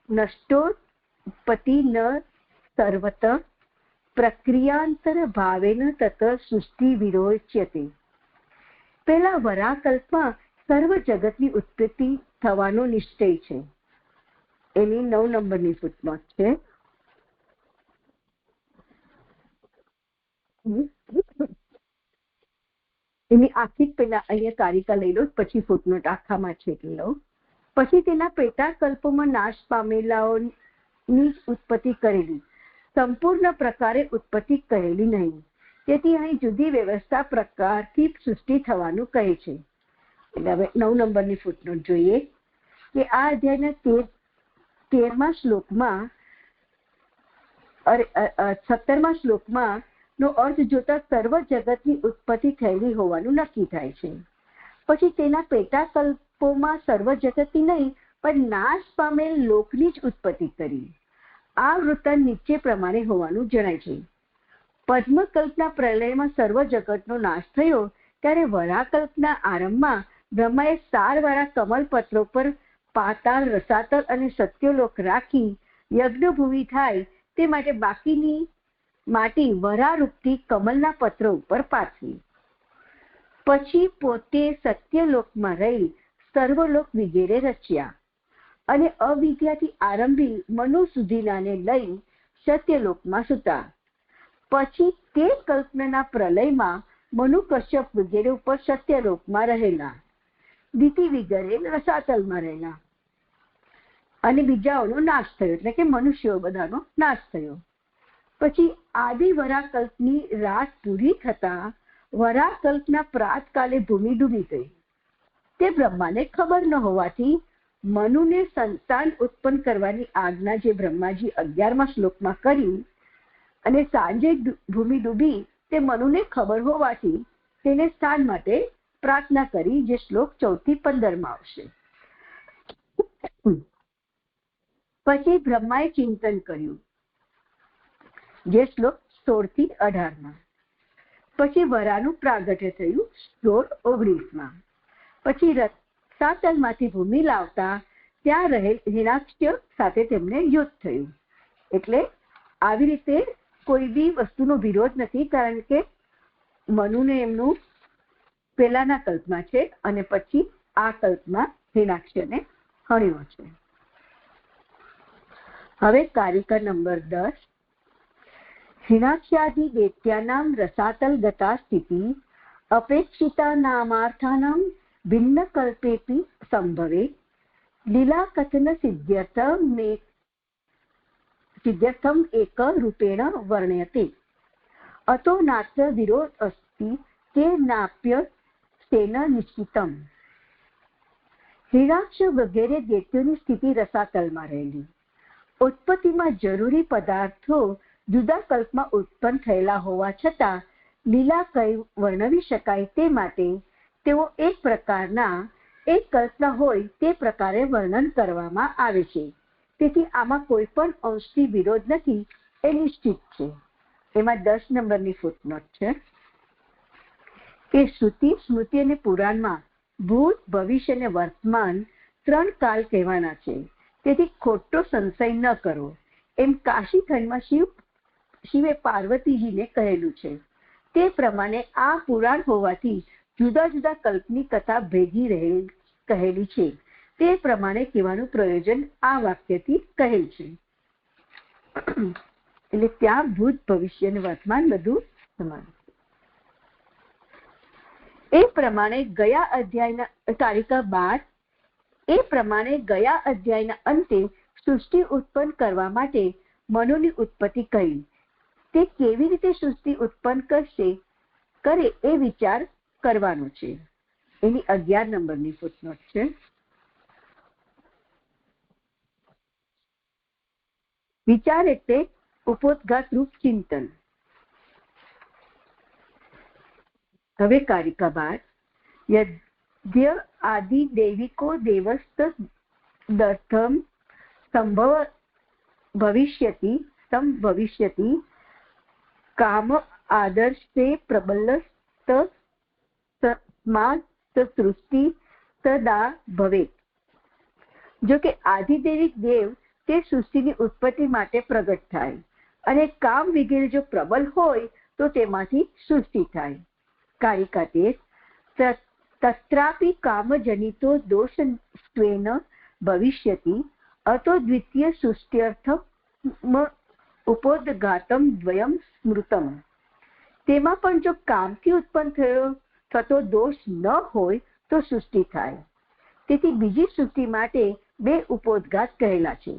નષ્ટોત્પત્તિ ન સર્વત પ્રક્રિયાંતર ભાવેન તત સૃષ્ટિ વિરોચ્યતે. પેલા વરાકલ્પમાં સર્વ જગતની ઉત્પત્તિ થવાનો નિશ્ચય છે. એની 9 નંબરની ફૂટનોટ છે. એની આખી પહેલા અહીંયા કારિકા લઈ લો, પછી ફૂટનોટ આખામાં છે એટલે લો. પછી તેના પેટા કલ્પોમાં નાશ પામેલાઓની ઉત્પત્તિ કરેલી, સંપૂર્ણ પ્રકારે ઉત્પત્તિ કહેલી નહીં. તેથી અહીં જુદી વ્યવસ્થા પ્રકારથી સૃષ્ટિ થવાનું કહે છે. એટલે હવે 9 નંબરની ફૂટનોટ જોઈએ કે આ અધ્યાયના 13મા શ્લોકમાં 17મા શ્લોકમાં નો અર્થ જોતા સર્વ જગતની ઉત્પત્તિ થયેલી હોવાનું નક્કી થાય છે. પછી તેના પેટા કલ્પોમાં સર્વ જગતની નહીં પણ નાશ પામેલ લોકની જ ઉત્પત્તિ કરી. આ વૃત્તાંત નીચે પ્રમાણે હોવાનું જણાય છે. પદ્મકલ્પના પ્રલયમાં સર્વ જગતનો નાશ થયો ત્યારે વરાકલ્પના આરંભમાં બ્રહ્માએ સારવાળા કમલપત્રો પર પાતાળ, રસાતલ અને સત્યલોક રાખી યજ્ઞભૂમિ થાય તે માટે બાકીની માટી વરારૂપથી કમલના પત્રો ઉપર પાથરી. પછી પોતે સત્યલોકમાં રહી સર્વલોક વિગેરે રચ્યા અને અવિદ્યાથી આરંભી મનુ સુધીનાને લઈ સત્યલોકમાં સુતા. પછી તે કલ્પનાના પ્રલયમાં મનુ, કશ્યપ વગેરે ઉપર સત્યલોકમાં રહેલા, દિતિ વગેરે રસાતલમાં રહેલા અને બીજાઓનો નાશ થયો, એટલે કે મનુષ્યો બધાનો નાશ થયો. પછી આદિ વરાકલ્પની રાત પૂરી થતા વરાકલ્પના પ્રાતકાલે ભૂમિ ડૂબી ગઈ. તે બ્રહ્માને ખબર ન હોવાથી મનુને સંતાન ઉત્પન્ન કરવાની આજ્ઞા જે બ્રહ્માજી 11મા શ્લોકમાં કરી અને સાંજે ભૂમિ ડૂબી તે મનુને ખબર હોવાથી તેને સ્થાન માટે પ્રાર્થના કરી, જે શ્લોક 14 થી 15 આવશે. પછી બ્રહ્માએ ચિંતન કર્યું, જે શ્લોક 16 થી 18. પછી વરાનું પ્રાગટ્ય થયું 16-19. પછી રસાતલમાંથી ભૂમિ લાવતા ત્યાં રહેલ હિરણાક્ષ સાથે તેમને યુદ્ધ થયું. એટલે આવી રીતે કોઈ બી વસ્તુનો વિરોધ નથી, કારણ કે મનુને એમનું પહેલાના કલ્પમાં છે અને પછી આ કલ્પમાં હિરણાક્ષને હણ્યો છે. હવે કારિકા નંબર 10. હિરણાક્ષાદિ દૈત્યાનામ રસાતલ ગતા સ્થિતિ અપેક્ષિતા નામાર્થાનામ ભિન્ન કલ્પેપી સંભવે લીલા કથન સિદ્ધ્યર્થમ એક રૂપેણ વર્ણયતે અતો નાત્ર વિરોધ અસ્તિ તે નાપ્ય તેન નિશ્ચિતમ. હિરણાક્ષ વગેરે દૈત્યોની સ્થિતિ રસાતલમાં રહેલી. ઉત્પત્તિમાં જરૂરી પદાર્થો જુદા કલ્પમાં ઉત્પન્ન થયેલા હોવા છતાં લીલા કઈ વર્ણવી શકાય તે માટે તેઓ એક કલ્પના હોય તે પ્રકારે વર્ણન કરવામાં આવે છે. તેથી આમાં કોઈ પણ અંશથી વિરોધ નથી, એ નિશ્ચિત છે. એમાં 10 નંબરની ફૂટનોટ છે કે શ્રુતિ, સ્મૃતિ અને પુરાણમાં ભૂત, ભવિષ્ય અને વર્તમાન 3 કાલ કહેવાના છે. તેથી ખોટો સંશય ન કરો, એમ કાશીખંડમાં શિવે પાર્વતીજીને કહેલું છે. તે પ્રમાણે આ પુરાણ હોવાથી જુદા જુદા કલ્પની કથા ભેગી કહેલી છે. તે પ્રમાણે કહેવાનું પ્રયોજન આ વાક્યથી કહેલ છે. એટલે ત્યાં ભૂત ભવિષ્ય અને વર્તમાન બધું સમાન. એ પ્રમાણે ગયા અધ્યાયના કારિકા 12 એ પ્રમાણે ગયા અધ્યાયના અંતે સૃષ્ટિ ઉત્પન્ન કરવા માટે મનોની ઉત્પત્તિ કરી. તે કેવી રીતે સૃષ્ટિ ઉત્પન્ન કરે એ વિચાર કરવાનો છે. એની 11 નંબરની ફૂટનોટ છે. વિચાર એટલે ઉપોદ્ઘાત રૂપ ચિંતન. હવે કારિકા 12 યદ્ય આદિ દૈવિકો દેવસ્ત દર્થમ સંભવિષ્યતિ કામ આદર્શે પ્રબલસ્ત સૃષ્ટિ તદા ભવેત. જો કે આદિદેવિક દેવ તે સૃષ્ટિની ઉત્પત્તિ માટે પ્રગટ થાય અને કામ વગેરે જો પ્રબલ હોય તો તેમાંથી સૃષ્ટિ થાય. કારિકા 13 તત્રાપી કામજનિતો દોષત્વેન ભવિષ્યતિ અતો દ્વિતીય સૃષ્ટ્યર્થમ ઉપોદ્ઘાતમ દ્વયમ સ્મૃતમ. તેમાં પણ જો કામથી ઉત્પન્ન થતો દોષ ન હોય તો સૃષ્ટિ થાય. તેથી બીજી સૃષ્ટિ માટે 2 ઉપોદ્ઘાત કહેલા છે.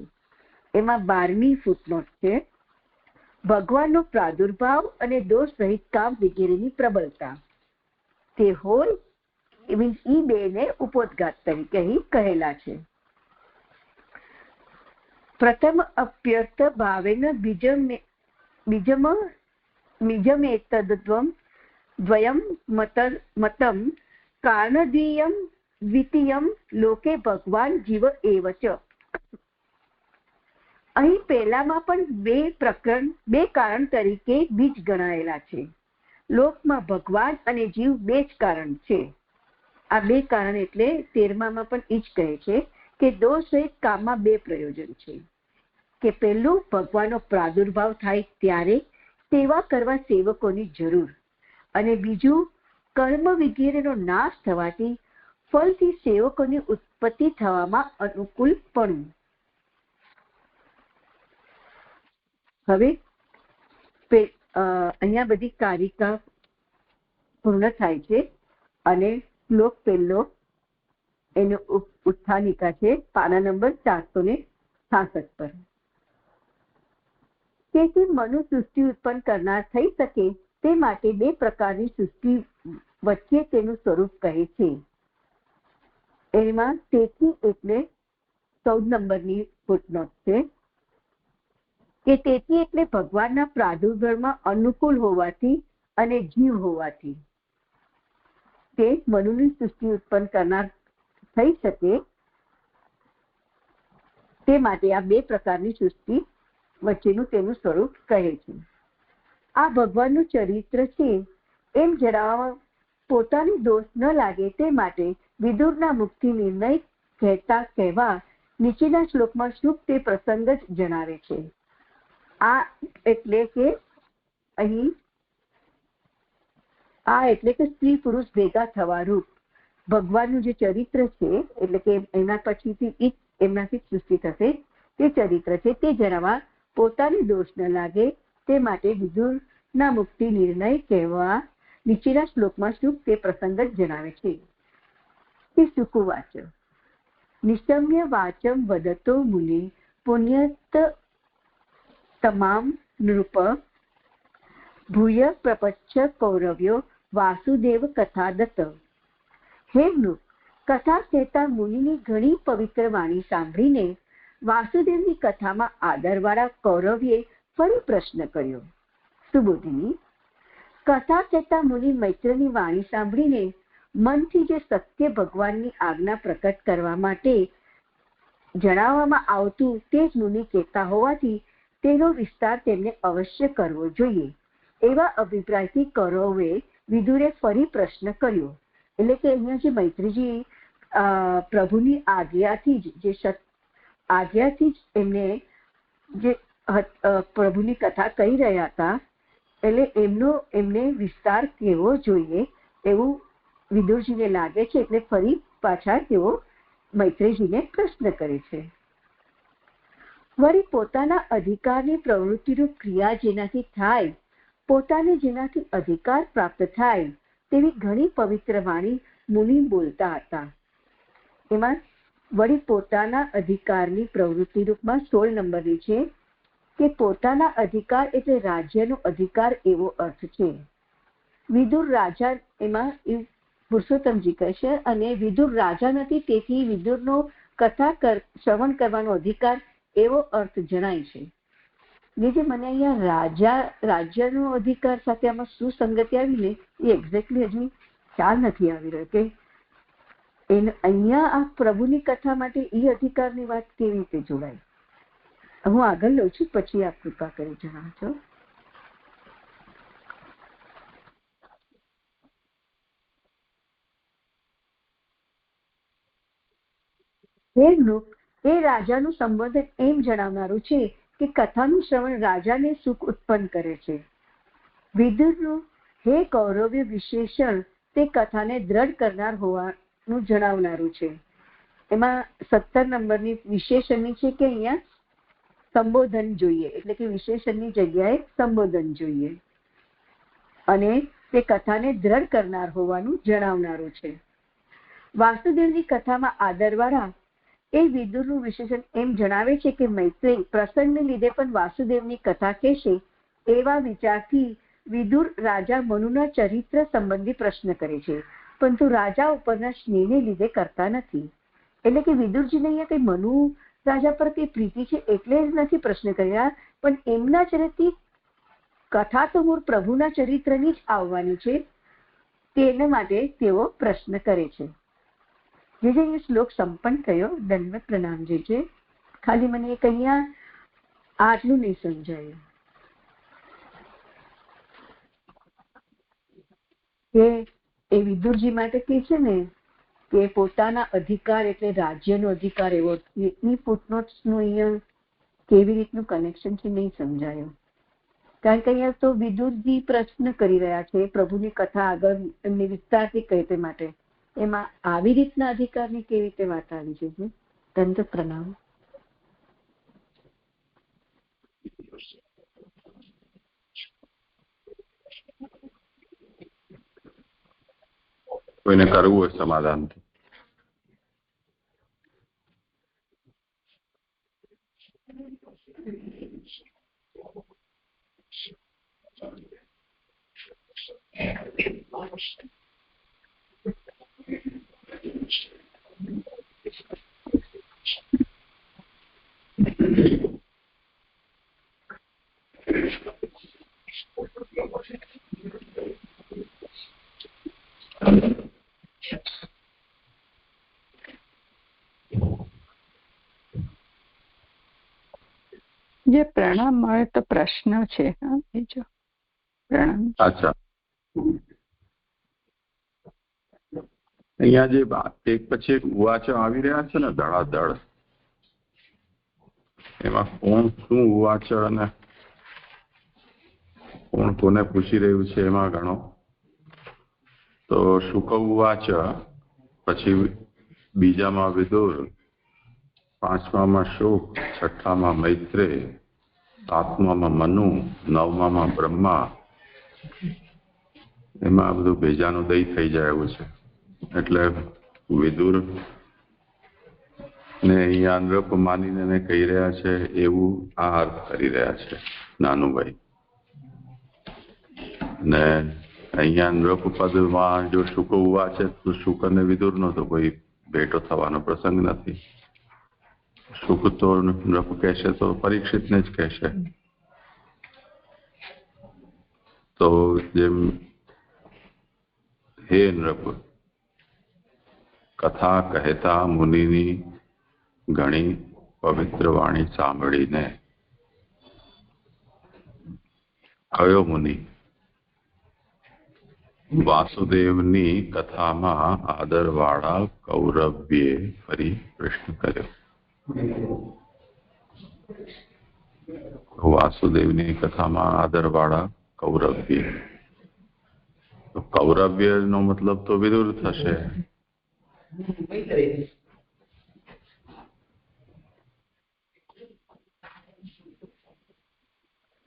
એમાં 12મી ફૂટનોટ છે. ભગવાનનો પ્રાદુર્ભાવ અને દોષ રહિત કામ વગેરેની પ્રબળતા તે હોય મીન્સ ઈ 2 ને ઉપોદ્ઘાત તરીકે અહીં કહેલા છે. પ્રથમ અપ્યર્થ ભાવેન બીજમેતદ્વમ દ્વયમ મતમ દ્વિતીયમ લોકે ભગવાન જીવ એવ ચ. અહીં પહેલામાં પણ 2 કારણ તરીકે બીજ ગણાયેલા છે. લોકમાં ભગવાન અને જીવ 2 જ કારણ છે. આ 2 કારણ એટલે 13માં પણ ઈ જ કહે છે કે દોષ રહિત કામમાં 2 પ્રયોજન છે. કે પહેલું ભગવાનનો પ્રાદુર્ભાવ થાય ત્યારે સેવા કરવા સેવકોની જરૂર, અને બીજું કર્મ વગેરેનો નાશ થવાથી ફળથી સેવકોની ઉત્પત્તિ થવામાં અનુકૂળપણું. હવે અહીંયા બધી કારિકા પૂર્ણ થાય છે અને શ્લોક પહેલો એનો ઉત્થાનિકા છે પાના નંબર 466 પર. તેથી મનુ સૃષ્ટિ ઉત્પન્ન કરનાર થઈ શકે તે માટે 2 પ્રકારની સૃષ્ટિ વચ્ચે તેનું સ્વરૂપ કહે છે. એમાં તેથી એટલે 14 નંબરની ફૂટનોટ છે કે તેથી એટલે ભગવાનના પ્રાદુર્ભાવમાં અનુકૂળ હોવાથી અને જીવ હોવાથી તે મનુની સૃષ્ટિ ઉત્પન્ન કરનાર થઈ શકે તે માટે આ 2 પ્રકારની સૃષ્ટિ વચ્ચેનું તેનું સ્વરૂપ કહે છે. આ ભગવાનનું ચરિત્ર છે એમ જણાવવામાં પોતાની દોષ ન લાગે તે માટે વિદુરના મુક્તિ નિર્ણય કહેવા નીચેના શ્લોકમાં શુભ તે પ્રસંગ જ જણાવે છે. આ એટલે કે અહીં સ્ત્રી પુરુષ ભેગા થવા રૂપ ભગવાનનું જે ચરિત્ર છે એટલે કે એના પછીથી એમનાથી સૃષ્ટિ થશે તે ચરિત્ર છે તે જણાવવા પોતાની દોષ ન લાગે તે માટે વિદુરના મુક્તિ નિર્ણય કહેવા નીચેના શ્લોકમાં શુભ તે પ્રસંગ જ જણાવે છે. તે સુકુવાચ નિશમ્ય વાચમ વદતો મુનિ પુણ્યત તમામ નૃપ ભૂય પ્રપચ્છ કૌરવ્યો વાસુદેવ કથા દત્ત. હે નૃપ, કથા કહેતા મુનિની ઘણી પવિત્ર વાણી સાંભળીને વાસુદેવની કથામાં આદરવાળા કૌરવ્યે ફરી પ્રશ્ન કર્યો. સુબોધિની, કથા કહેતા મુનિ મૈત્રની વાણી સાંભળીને મનથી જે સત્ય ભગવાનની આજ્ઞા પ્રકટ કરવા માટે જણાવવામાં આવતું તે જ મુનિ કહેતા હોવાથી તેનો વિસ્તાર તેમને અવશ્ય કરવો જોઈએ એવા અભિપ્રાયથી કૌરવે વિદુરે ફરી પ્રશ્ન કર્યો. એટલે કે અહીંયા જે મૈત્રીજી પ્રભુની આજ્ઞાથી જ એમને જે પ્રભુની કથા કહી રહ્યા હતા એટલે એમને વિસ્તાર કેવો જોઈએ એવું વિદુરજીને લાગે છે. એટલે ફરી પાછા તેઓ મૈત્રીજીને પ્રશ્ન કરે છે. વળી પોતાના અધિકારની પ્રવૃત્તિરૂપ ક્રિયા જેનાથી થાય, પોતાને જેનાથી અધિકાર પ્રાપ્ત થાય તેવી ઘણી પવિત્ર વાણી મુનિ બોલતા હતા. એમાં વળી પોતાના અધિકારની પ્રવૃત્તિ રૂપમાં 16 નંબરની છે કે પોતાના અધિકાર એટલે રાજ્યનો અધિકાર એવો અર્થ છે. વિદુર રાજા, એમાં પુરુષોત્તમજી કહે છે, અને વિદુર રાજા નથી, તેથી વિદુરનો કથા શ્રવણ કરવાનો અધિકાર એવો અર્થ જણાય છે. જે મને અહીંયા રાજ્યનો અધિકાર સાથે આમાં શું સંગતિ આવી ને એ એક્ઝેક્ટલી હજી ખ્યાલ નથી આવી રહ્યો કે અહીંયા આ પ્રભુની કથા માટે એ અધિકારની વાત કેવી રીતે જોડાય. હું આગળ લઉં છું, પછી આપ કૃપા કરી જણાવજો. હે નૃપ, એ રાજાનું સંબોધન એમ જણાવનારું છે કે કથાનું શ્રવણ રાજાને સુખ ઉત્પન્ન કરે છે. વિદુરનું હે કૌરવ્ય વિશેષણ તે કથાને દ્રઢ કરનાર હોવાનું જણાવનારું છે. એમાં 17 નંબરની વિશેષણની છે કે અહીંયા સંબોધન જોઈએ, એટલે કે વિશેષણની જગ્યાએ સંબોધન જોઈએ, અને તે કથાને દ્રઢ કરનાર હોવાનું જણાવનારું છે. વાસુદેવની કથામાં આદરવાળા એ વિદુરનું વિશેષણ એમ જણાવે છે કે મૈત્રેય પ્રસંગને લીધે પણ વાસુદેવની કથા કહેશે એવા વિચારથી વિદુર રાજા મનુના ચરિત્ર સંબંધી પ્રશ્ન કરે છે, પરંતુ રાજા ઉપરના સ્નેહને લીધે કરતા નથી. એટલે કે વિદુરજીને અહીંયા કઈ મનુ રાજા પર કઈ પ્રીતિ છે એટલે જ નથી પ્રશ્ન કર્યા, પણ એમના ચરિત્રથી કથા તો મૂળ પ્રભુના ચરિત્રની જ આવવાની છે, તેના માટે તેઓ પ્રશ્ન કરે છે. જે શ્લોક સંપન્ન થયો, દંડવત પ્રણામ. જે છે ખાલી મને એક અહીંયા આટલું નહીં સમજાયું કે એ વિદુરજી માટે કે છે ને કે પોતાના અધિકાર એટલે રાજ્યનો અધિકાર એવો, એ ફૂટનોટ્સનું અહીંયા કેવી રીતનું કનેક્શન છે નહીં સમજાયું. કારણ કે અહીંયા તો વિદુરજી પ્રશ્ન કરી રહ્યા છે પ્રભુની કથા આગળ એમની વિસ્તારથી કહે તે માટે, એમાં આવી રીતના અધિકારની કેવી રીતે વાત આવી છે. દંડ પ્રણામ. કોઈને કરવું હોય સમાધાન તો જે પ્રણામ મળે તો પ્રશ્ન છે. બીજો પ્રણામ. અચ્છા, અહીંયા જે એક પછી એક ઉવાચો આવી રહ્યા છે ને ધડાધડ, એમાં કોણ શું ઉવાચ અને કોણ કોને પૂછી રહ્યું છે એમાં ઘણો. તો શુક ઉવાચ, પછી બીજામાં વિદુર, પાંચમામાં શુક, છઠ્ઠામાં મૈત્રેય, સાતમામાં મનુ, નવમામાં બ્રહ્મા. એમાં બધું ભેજાનું દહીં થઈ જાય એવું છે. એટલે વિદુર ને અહીંયા નૃપ માનીને કહી રહ્યા છે એવું આ અર્થ કરી રહ્યા છે નાનુભાઈ. ને અહીંયા નૃપ પદમાં જો શુક ઉવા છે તો શુક અને વિદુરનો તો કોઈ ભેટો થવાનો પ્રસંગ નથી. શુક તો નૃપ કહેશે તો પરીક્ષિતને જ કહેશે. તો જેમ હે નૃપ, કથા કહેતા મુનિની ઘણી પવિત્ર વાણી સાંભળીને. કયો મુનિ? વાસુદેવની કથામાં આદરવાળા કૌરવ્યે ફરી પ્રશ્ન કર્યો. વાસુદેવની કથામાં આદરવાળા કૌરવ્ય, તો કૌરવ્ય નો મતલબ તો વિદુર થશે.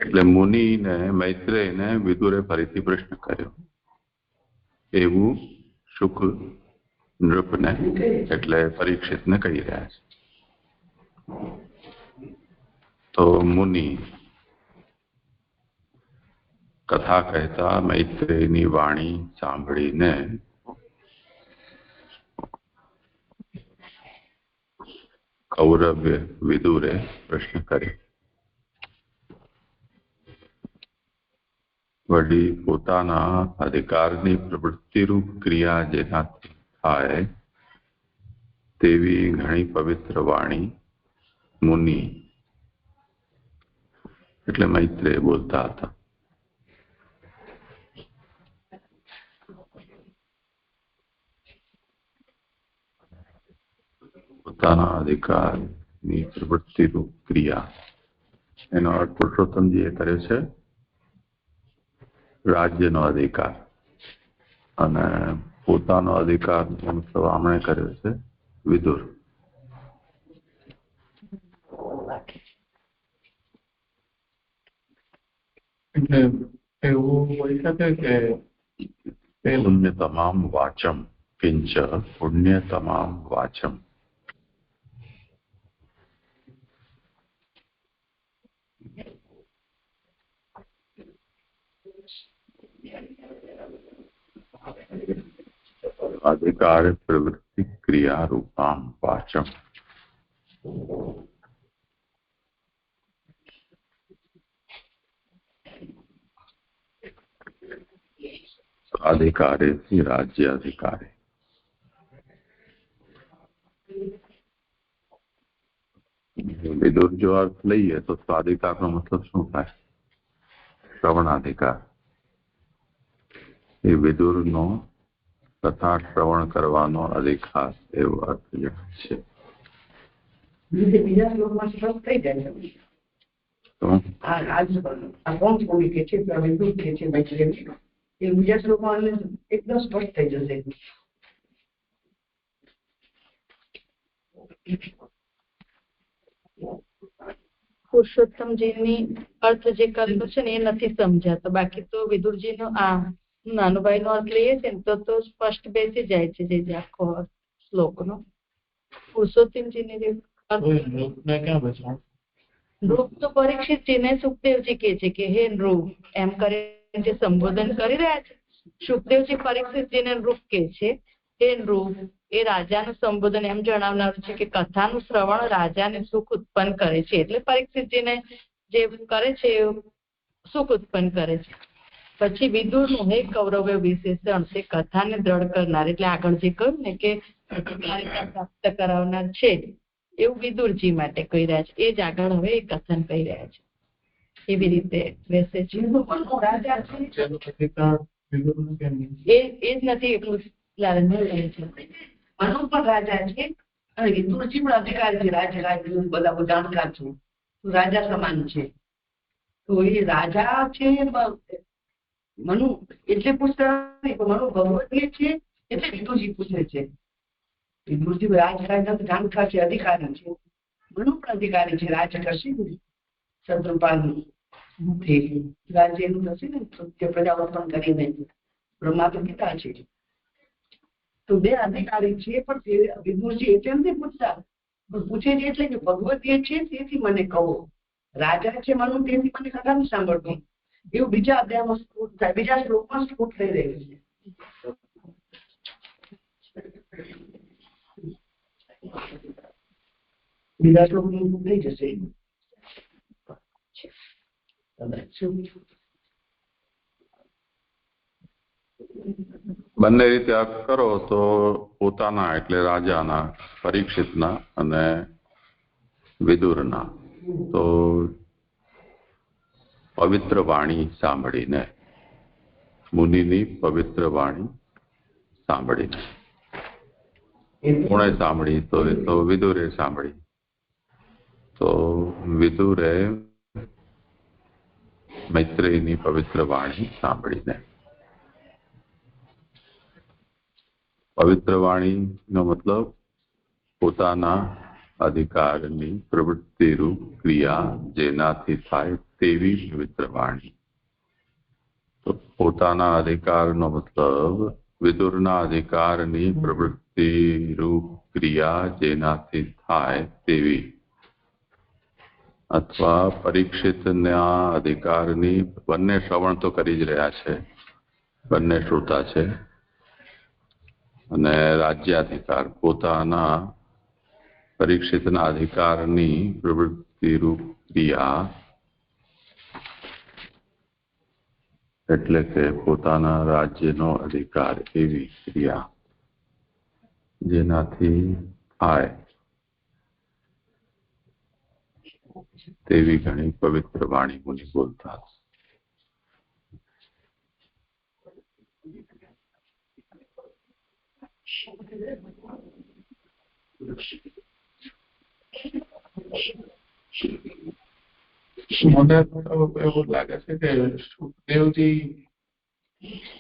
એટલે મુનિને મૈત્રેયને વિદુરે ફરીથી પ્રશ્ન કર્યો. એવું શુક નૃપને એટલે પરીક્ષિતને કહી રહ્યા છે. તો મુનિ કથા કહેતા મૈત્રેયની વાણી સાંભળીને કૌરવ્ય વિદુરે પ્રશ્ન કર્યો. વળી પોતાના અધિકારની પ્રવૃત્તિરૂપ ક્રિયા જેનાથી થાય તેવી ઘણી પવિત્ર વાણી મુનિ એટલે મૈત્રેય બોલતા હતા. પોતાના અધિકારની પ્રવૃત્તિરૂપ ક્રિયા એનો અર્થ પુરુષોત્તમજીએ કર્યો છે રાજ્યનો અધિકાર, અને પોતાનો અધિકાર મતલબ આમણે કર્યો છે વિદુર. એટલે એવું હોઈ શકે કે પુણ્ય તમામ વાચમ કિંચ પુણ્ય તમામ વાચમ. अधिकार प्रवृत्ति क्रिया रूपाम वाचम. अधिकारे થી રાજ્ય અધિકારે. વિદુર જો અર્થ લઈએ તો સ્વાધિકારનો મતલબ શું થાય? શ્રવણાધિકાર. એ વિદુરનો કથા શ્રવણ કરવાનો અધિકાર એવો અર્થ છે. બીજા શ્લોકમાં સ્પષ્ટ થઈ જાય છે. આ કોણ કોની કે છે, વિદુર કે છે મૈત્રેય, એ બીજા શ્લોકમાં એકદમ સ્પષ્ટ થઈ જશે. પુરુષોત્તમજીની અર્થ જે કર્યો છે ને એ નથી સમજાતો. બાકી તો વિદુરજીનો આ નાનુભાઈ નો અર્થ લઈએ છે ને તો સ્પષ્ટ બેસી જાય છે જે આખો શ્લોકનો. પુરુષોત્તમજીને જે ક્યાં બચાવ નૃપ તો પરીક્ષિતજીને સુખદેવજી કહે છે કે હે નૃપ એમ કરીને જે સંબોધન કરી રહ્યા છે. સુખદેવજી પરીક્ષિતજીને નૃપ કહે છે હે નૃપ. એ રાજાનું સંબોધન એમ જણાવનારું છે કે કથાનું શ્રવણ રાજાને સુખ ઉત્પન્ન કરે છે. એટલે પરીક્ષિતજીને જે કરે છે એ સુખ ઉત્પન્ન કરે છે. પછી વિદુરનું હે કૌરવ્ય વિશેષણ તે કથાને દ્રઢ કરનાર, એટલે આગળ જે કહ્યું ને કે પ્રાપ્ત કરાવનાર છે એવું વિદુરજી માટે કહી રહ્યા છે. એ જ આગળ હવે એ કથન કહી રહ્યા છે. એવી રીતે બેસે છે. રાજા છે એ જ નથી એટલું લાલનભાઈ કહે છે. મનુ પણ રાજા છે અને વિદુરજી પણ અધિકારી છે. રાજ બધા જાણકાર છે, રાજા સમાન છે. તો એ રાજા છે. મનુ એટલે પૂછતા નથી, મનુ ભગવતીય છે એટલે વિદુરજી પૂછે છે. વિદુરજી રાજકારના જાણકાર છે, અધિકારી છે. મનુ પણ અધિકારી છે. રાજ કરશે ને શત્રુપાલ રાજ્ય એનું થશે ને સત્ય પ્રજા ઉત્પન્ન કરીને. બ્રહ્મા તો પિતા છે. તો બે અધિકારી છે. પણ વિદુરજી એટલે નથી પૂછતા, પણ પૂછે છે એટલે કે ભગવતીય છે તેથી મને કહો. રાજા છે મનુ તેથી મને કથા નથી સાંભળતું. એવું બીજા અધ્યાયમાં સ્ફૂટ થાય, બીજા શ્લોકમાં સ્ફૂટ થઈ રહ્યું છે. બીજા શ્લોકમાં થઈ જશે. બંને રીતે અર્થ કરો તો પોતાના એટલે રાજાના, પરીક્ષિતના અને વિદુરના. તો પવિત્ર વાણી સાંભળીને, મુનિની પવિત્ર વાણી સાંભળીને. કોણે સાંભળી? તો એ તો વિદુરે સાંભળી. તો વિદુરે મૈત્રેયની પવિત્ર વાણી સાંભળીને. પવિત્ર વાણીનો મતલબ પોતાના અધિકારની પ્રવૃત્તિરૂપ ક્રિયા જેનાથી થાય તેવી પવિત્ર વાણી. તો પોતાના અધિકારનો મતલબ વિદુરના અધિકારની પ્રવૃત્તિ રૂપ ક્રિયા જેનાથી થાય તેવી, અથવા પરીક્ષિતના અધિકારની, બંને શ્રવણ તો કરી જ રહ્યા છે, બંને શ્રોતા છે, અને રાજ્યાધિકાર પોતાના પરીક્ષિતના અધિકારની પ્રવૃત્તિ રૂપ ક્રિયા એટલે કે પોતાના રાજ્યનો અધિકાર એવી ક્રિયા જેનાથી થાય તેવી ઘણી પવિત્ર વાણી મુનિ બોલતા. મને એવું લાગે છે કે સુખદેવજી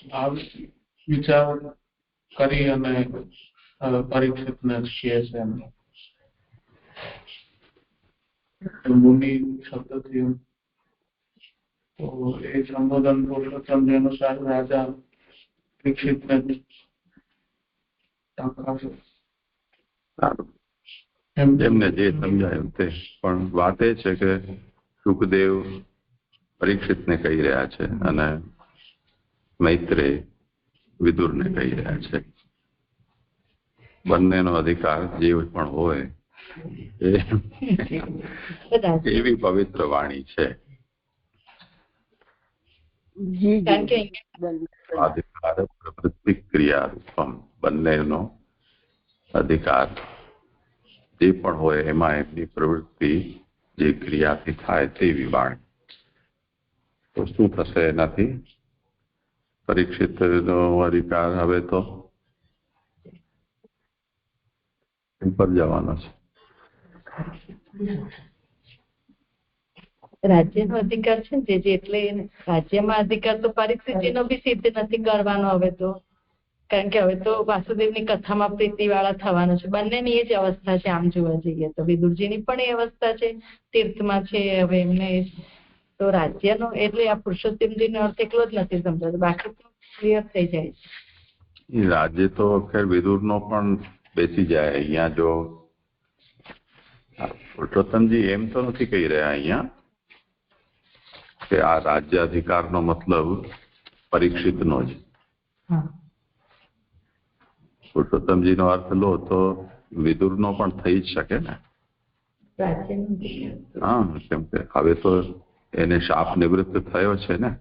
ભાવ વિચાર કરી અને પરીક્ષિતને કહે છે મુનિ શબ્દથી, તો એ સંબોધન પુરુષોત્તમ અનુસાર રાજા પરીક્ષિતને એમને જે સમજાયું તે. પણ વાત એ છે કે સુખદેવ પરીક્ષિતને કહી રહ્યા છે અને મૈત્રેય વિદુરને કહી રહ્યા છે. બંનેનો અધિકાર જે પણ હોય એવી પવિત્ર વાણી છે. અધિકાર પ્રવૃત્તિ ક્રિયા રૂપમ, બંનેનો અધિકાર જે પણ હોય એમાં એમની પ્રવૃત્તિ જે ક્રિયાથી થાય તેવી વાણી. તો શું થશે એનાથી? પરીક્ષિતનો અધિકાર હવે તો ઉપર જવાનો છે. રાજ્યનો અધિકાર છે ને જે, એટલે રાજ્યમાં અધિકાર તો પરીક્ષિતજીનો બી સિદ્ધ નથી કરવાનો હવે તો, કારણ કે હવે તો વાસુદેવની કથામાં પ્રીતિ વાળા થવાનો છે. બંનેની એ જ અવસ્થા છે આમ જોવા જઈએ તો. વિદુરજીની પણ એ અવસ્થા છે, તીર્થમાં છે હવે એમને. તો રાજ્યનો એટલે આ પુરુષોત્તમજીનો અર્થ એકલો જ નથી સમજાતો, બાકી તો ક્લિયર થઈ જાય છે. રાજ્ય તો ખેર વિદુરનો પણ બેસી જાય. અહીંયા જો પુરુષોત્તમજી એમ તો નથી કહી રહ્યા અહીંયા કે આ રાજ્ય અધિકારનો મતલબ પરીક્ષિતનો જ. પુરુષોત્તમજીનો અર્થ લો તો વિદુરનો પણ થઈ જ શકે ને. હા, કેમ કે હવે તો એને શાપ નિવૃત્ત થયો છે ને,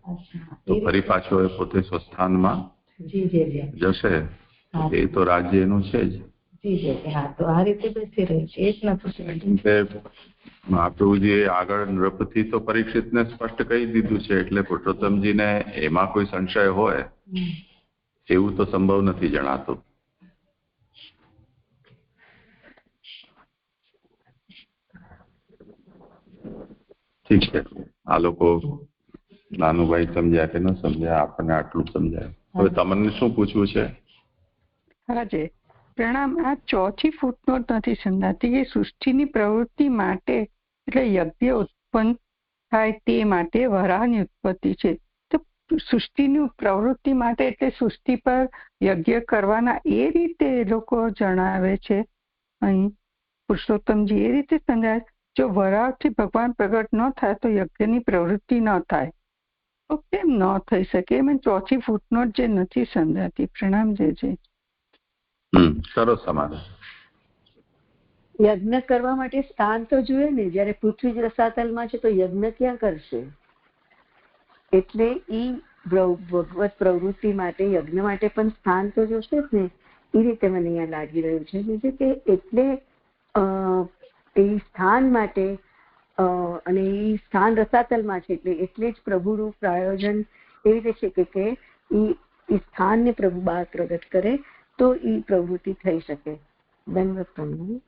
તો ફરી પાછો એ પોતે સ્વસ્થાનમાં જશે, એ તો રાજ્ય એનું છે જ. મહાપ્રભુજીએ આગળ નૃપથી તો પરીક્ષિતને સ્પષ્ટ કહી દીધું છે, એટલે પુરુષોત્તમજીને એમાં કોઈ સંશય હોય એવું તો સંભવ નથી જણાતું. ઠીક છે, આ લોકો નાનુભાઈ સમજ્યા કે ન સમજ્યા, આપણને આટલું સમજાય. હવે તમને શું પૂછવું છે? હાજે પ્રણામ. આ ચોથી ફૂટનોટ નથી સમજાતી કે સૃષ્ટિની પ્રવૃત્તિ માટે એટલે યજ્ઞ ઉત્પન્ન થાય તે માટે વરાહની ઉત્પત્તિ છે. તો સૃષ્ટિની પ્રવૃત્તિ માટે એટલે સૃષ્ટિ પર યજ્ઞ કરવાના એ રીતે લોકો જણાવે છે અહીં પુરુષોત્તમજી એ રીતે સમજાય. જો વરાહથી ભગવાન પ્રગટ ન થાય તો યજ્ઞની પ્રવૃત્તિ ન થાય. તો કેમ ન થઈ શકે? એમ ચોથી ફૂટનોટ જે નથી સમજાતી. પ્રણામ જે છે. સરસ સમાધાન. યજ્ઞ કરવા માટે સ્થાન તો જોઈએ ને. જયારે પૃથ્વી જ રસાતલમાં છે તો યજ્ઞ ક્યાં કરશે? એટલે ઈ ભગવત પ્રવૃત્તિ માટે યજ્ઞ માટે પણ સ્થાન તો જોશે જ ને. એ રીતે મને અહીંયા લાગી રહ્યું છે. બીજું કે એટલે એ સ્થાન માટે અને એ સ્થાન રસાતલમાં છે એટલે જ પ્રભુનું પ્રાયોજન એવી રીતે છે કે એ સ્થાનને પ્રભુ બહાર પ્રગટ કરે તો એ પ્રવૃત્તિ થઈ શકે. ધન્યવાદ તમને.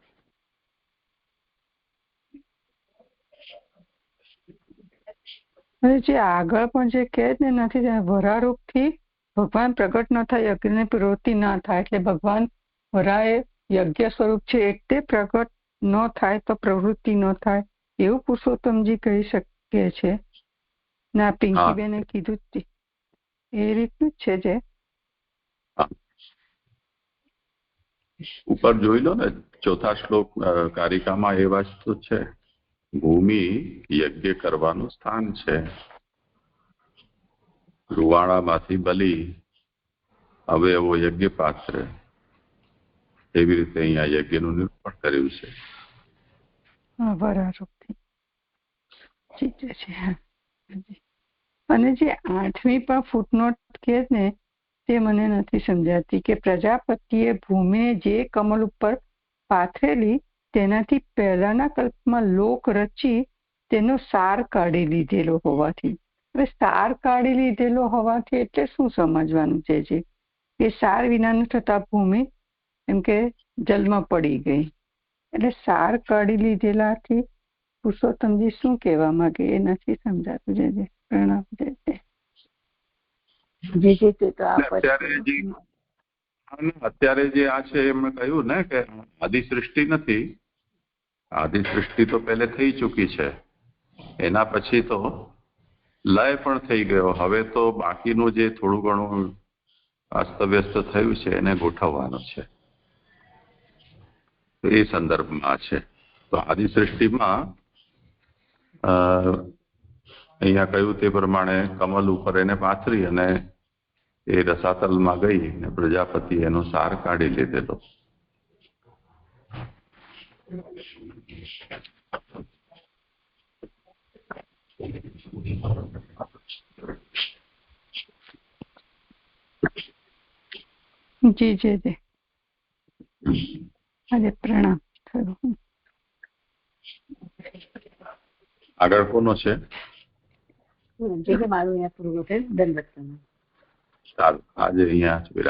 જે આગળ પણ જે કહે ને નથી વરારૂપ થી ભગવાન પ્રગટ ન થાય, યજ્ઞની પ્રવૃત્તિ ન થાય. એટલે ભગવાન વરાએ યજ્ઞ સ્વરૂપ છે એટલે પ્રગટ ન થાય તો પ્રવૃત્તિ ન થાય એવું પુરુષોત્તમજી કહી શકે છે. ના પિંકીબેને કીધું જ તે. એ રીતનું જ છે જે ઉપર જોઈ લો ને, ચોથા શ્લોક કારિકામાં એ વસ્તુ છે. ભૂમિ યજ્ઞ કરવાનું સ્થાન છે. રૂવાણામાંથી બલી હવે એવો યજ્ઞ પાત્ર, એવી રીતે અહીંયા યજ્ઞનું નિરૂપણ કર્યું છે. બરાબર છે. અને જે 8મી પણ ફૂટનોટ કે ને તે મને નથી સમજાતી કે પ્રજાપતિએ ભૂમિને જે કમલ ઉપર પાથરેલી તેનાથી પહેલાના કલ્પમાં લોક રચી તેનો સાર કાઢી લીધેલો હોવાથી, હવે સાર કાઢી લીધેલો હોવાથી એટલે શું સમજવાનું છે કે સાર વિનાનું થતા ભૂમિ એમ કે જલમાં પડી ગઈ, એટલે સાર કાઢી લીધેલાથી પુરુષોત્તમજી શું કહેવા માંગે એ નથી સમજાતું. જે પ્રણામ. અત્યારે જે આ છે એમણે કહ્યું ને કે આદિ સૃષ્ટિ નથી, આદિ સૃષ્ટિ તો પહેલે થઈ ચૂકી છે, એના પછી તો લય પણ થઈ ગયો. હવે તો બાકીનું જે થોડું ઘણું અસ્તવ્યસ્ત થયું છે એને ગોઠવવાનું છે, એ સંદર્ભમાં છે. તો આદિ સૃષ્ટિમાં અહીંયા કહ્યું તે પ્રમાણે કમલ ઉપર એને પાથરી અને એ રસાતલમાં ગઈ અને પ્રજાપતિ એનો સાર કાઢી લીધેલો. જી જી જી. આજે પ્રણામ થયું. આગળ કોનો છે? મારું અહીંયા પૂરું થયું. દંડવત. સારું, આજે અહીંયા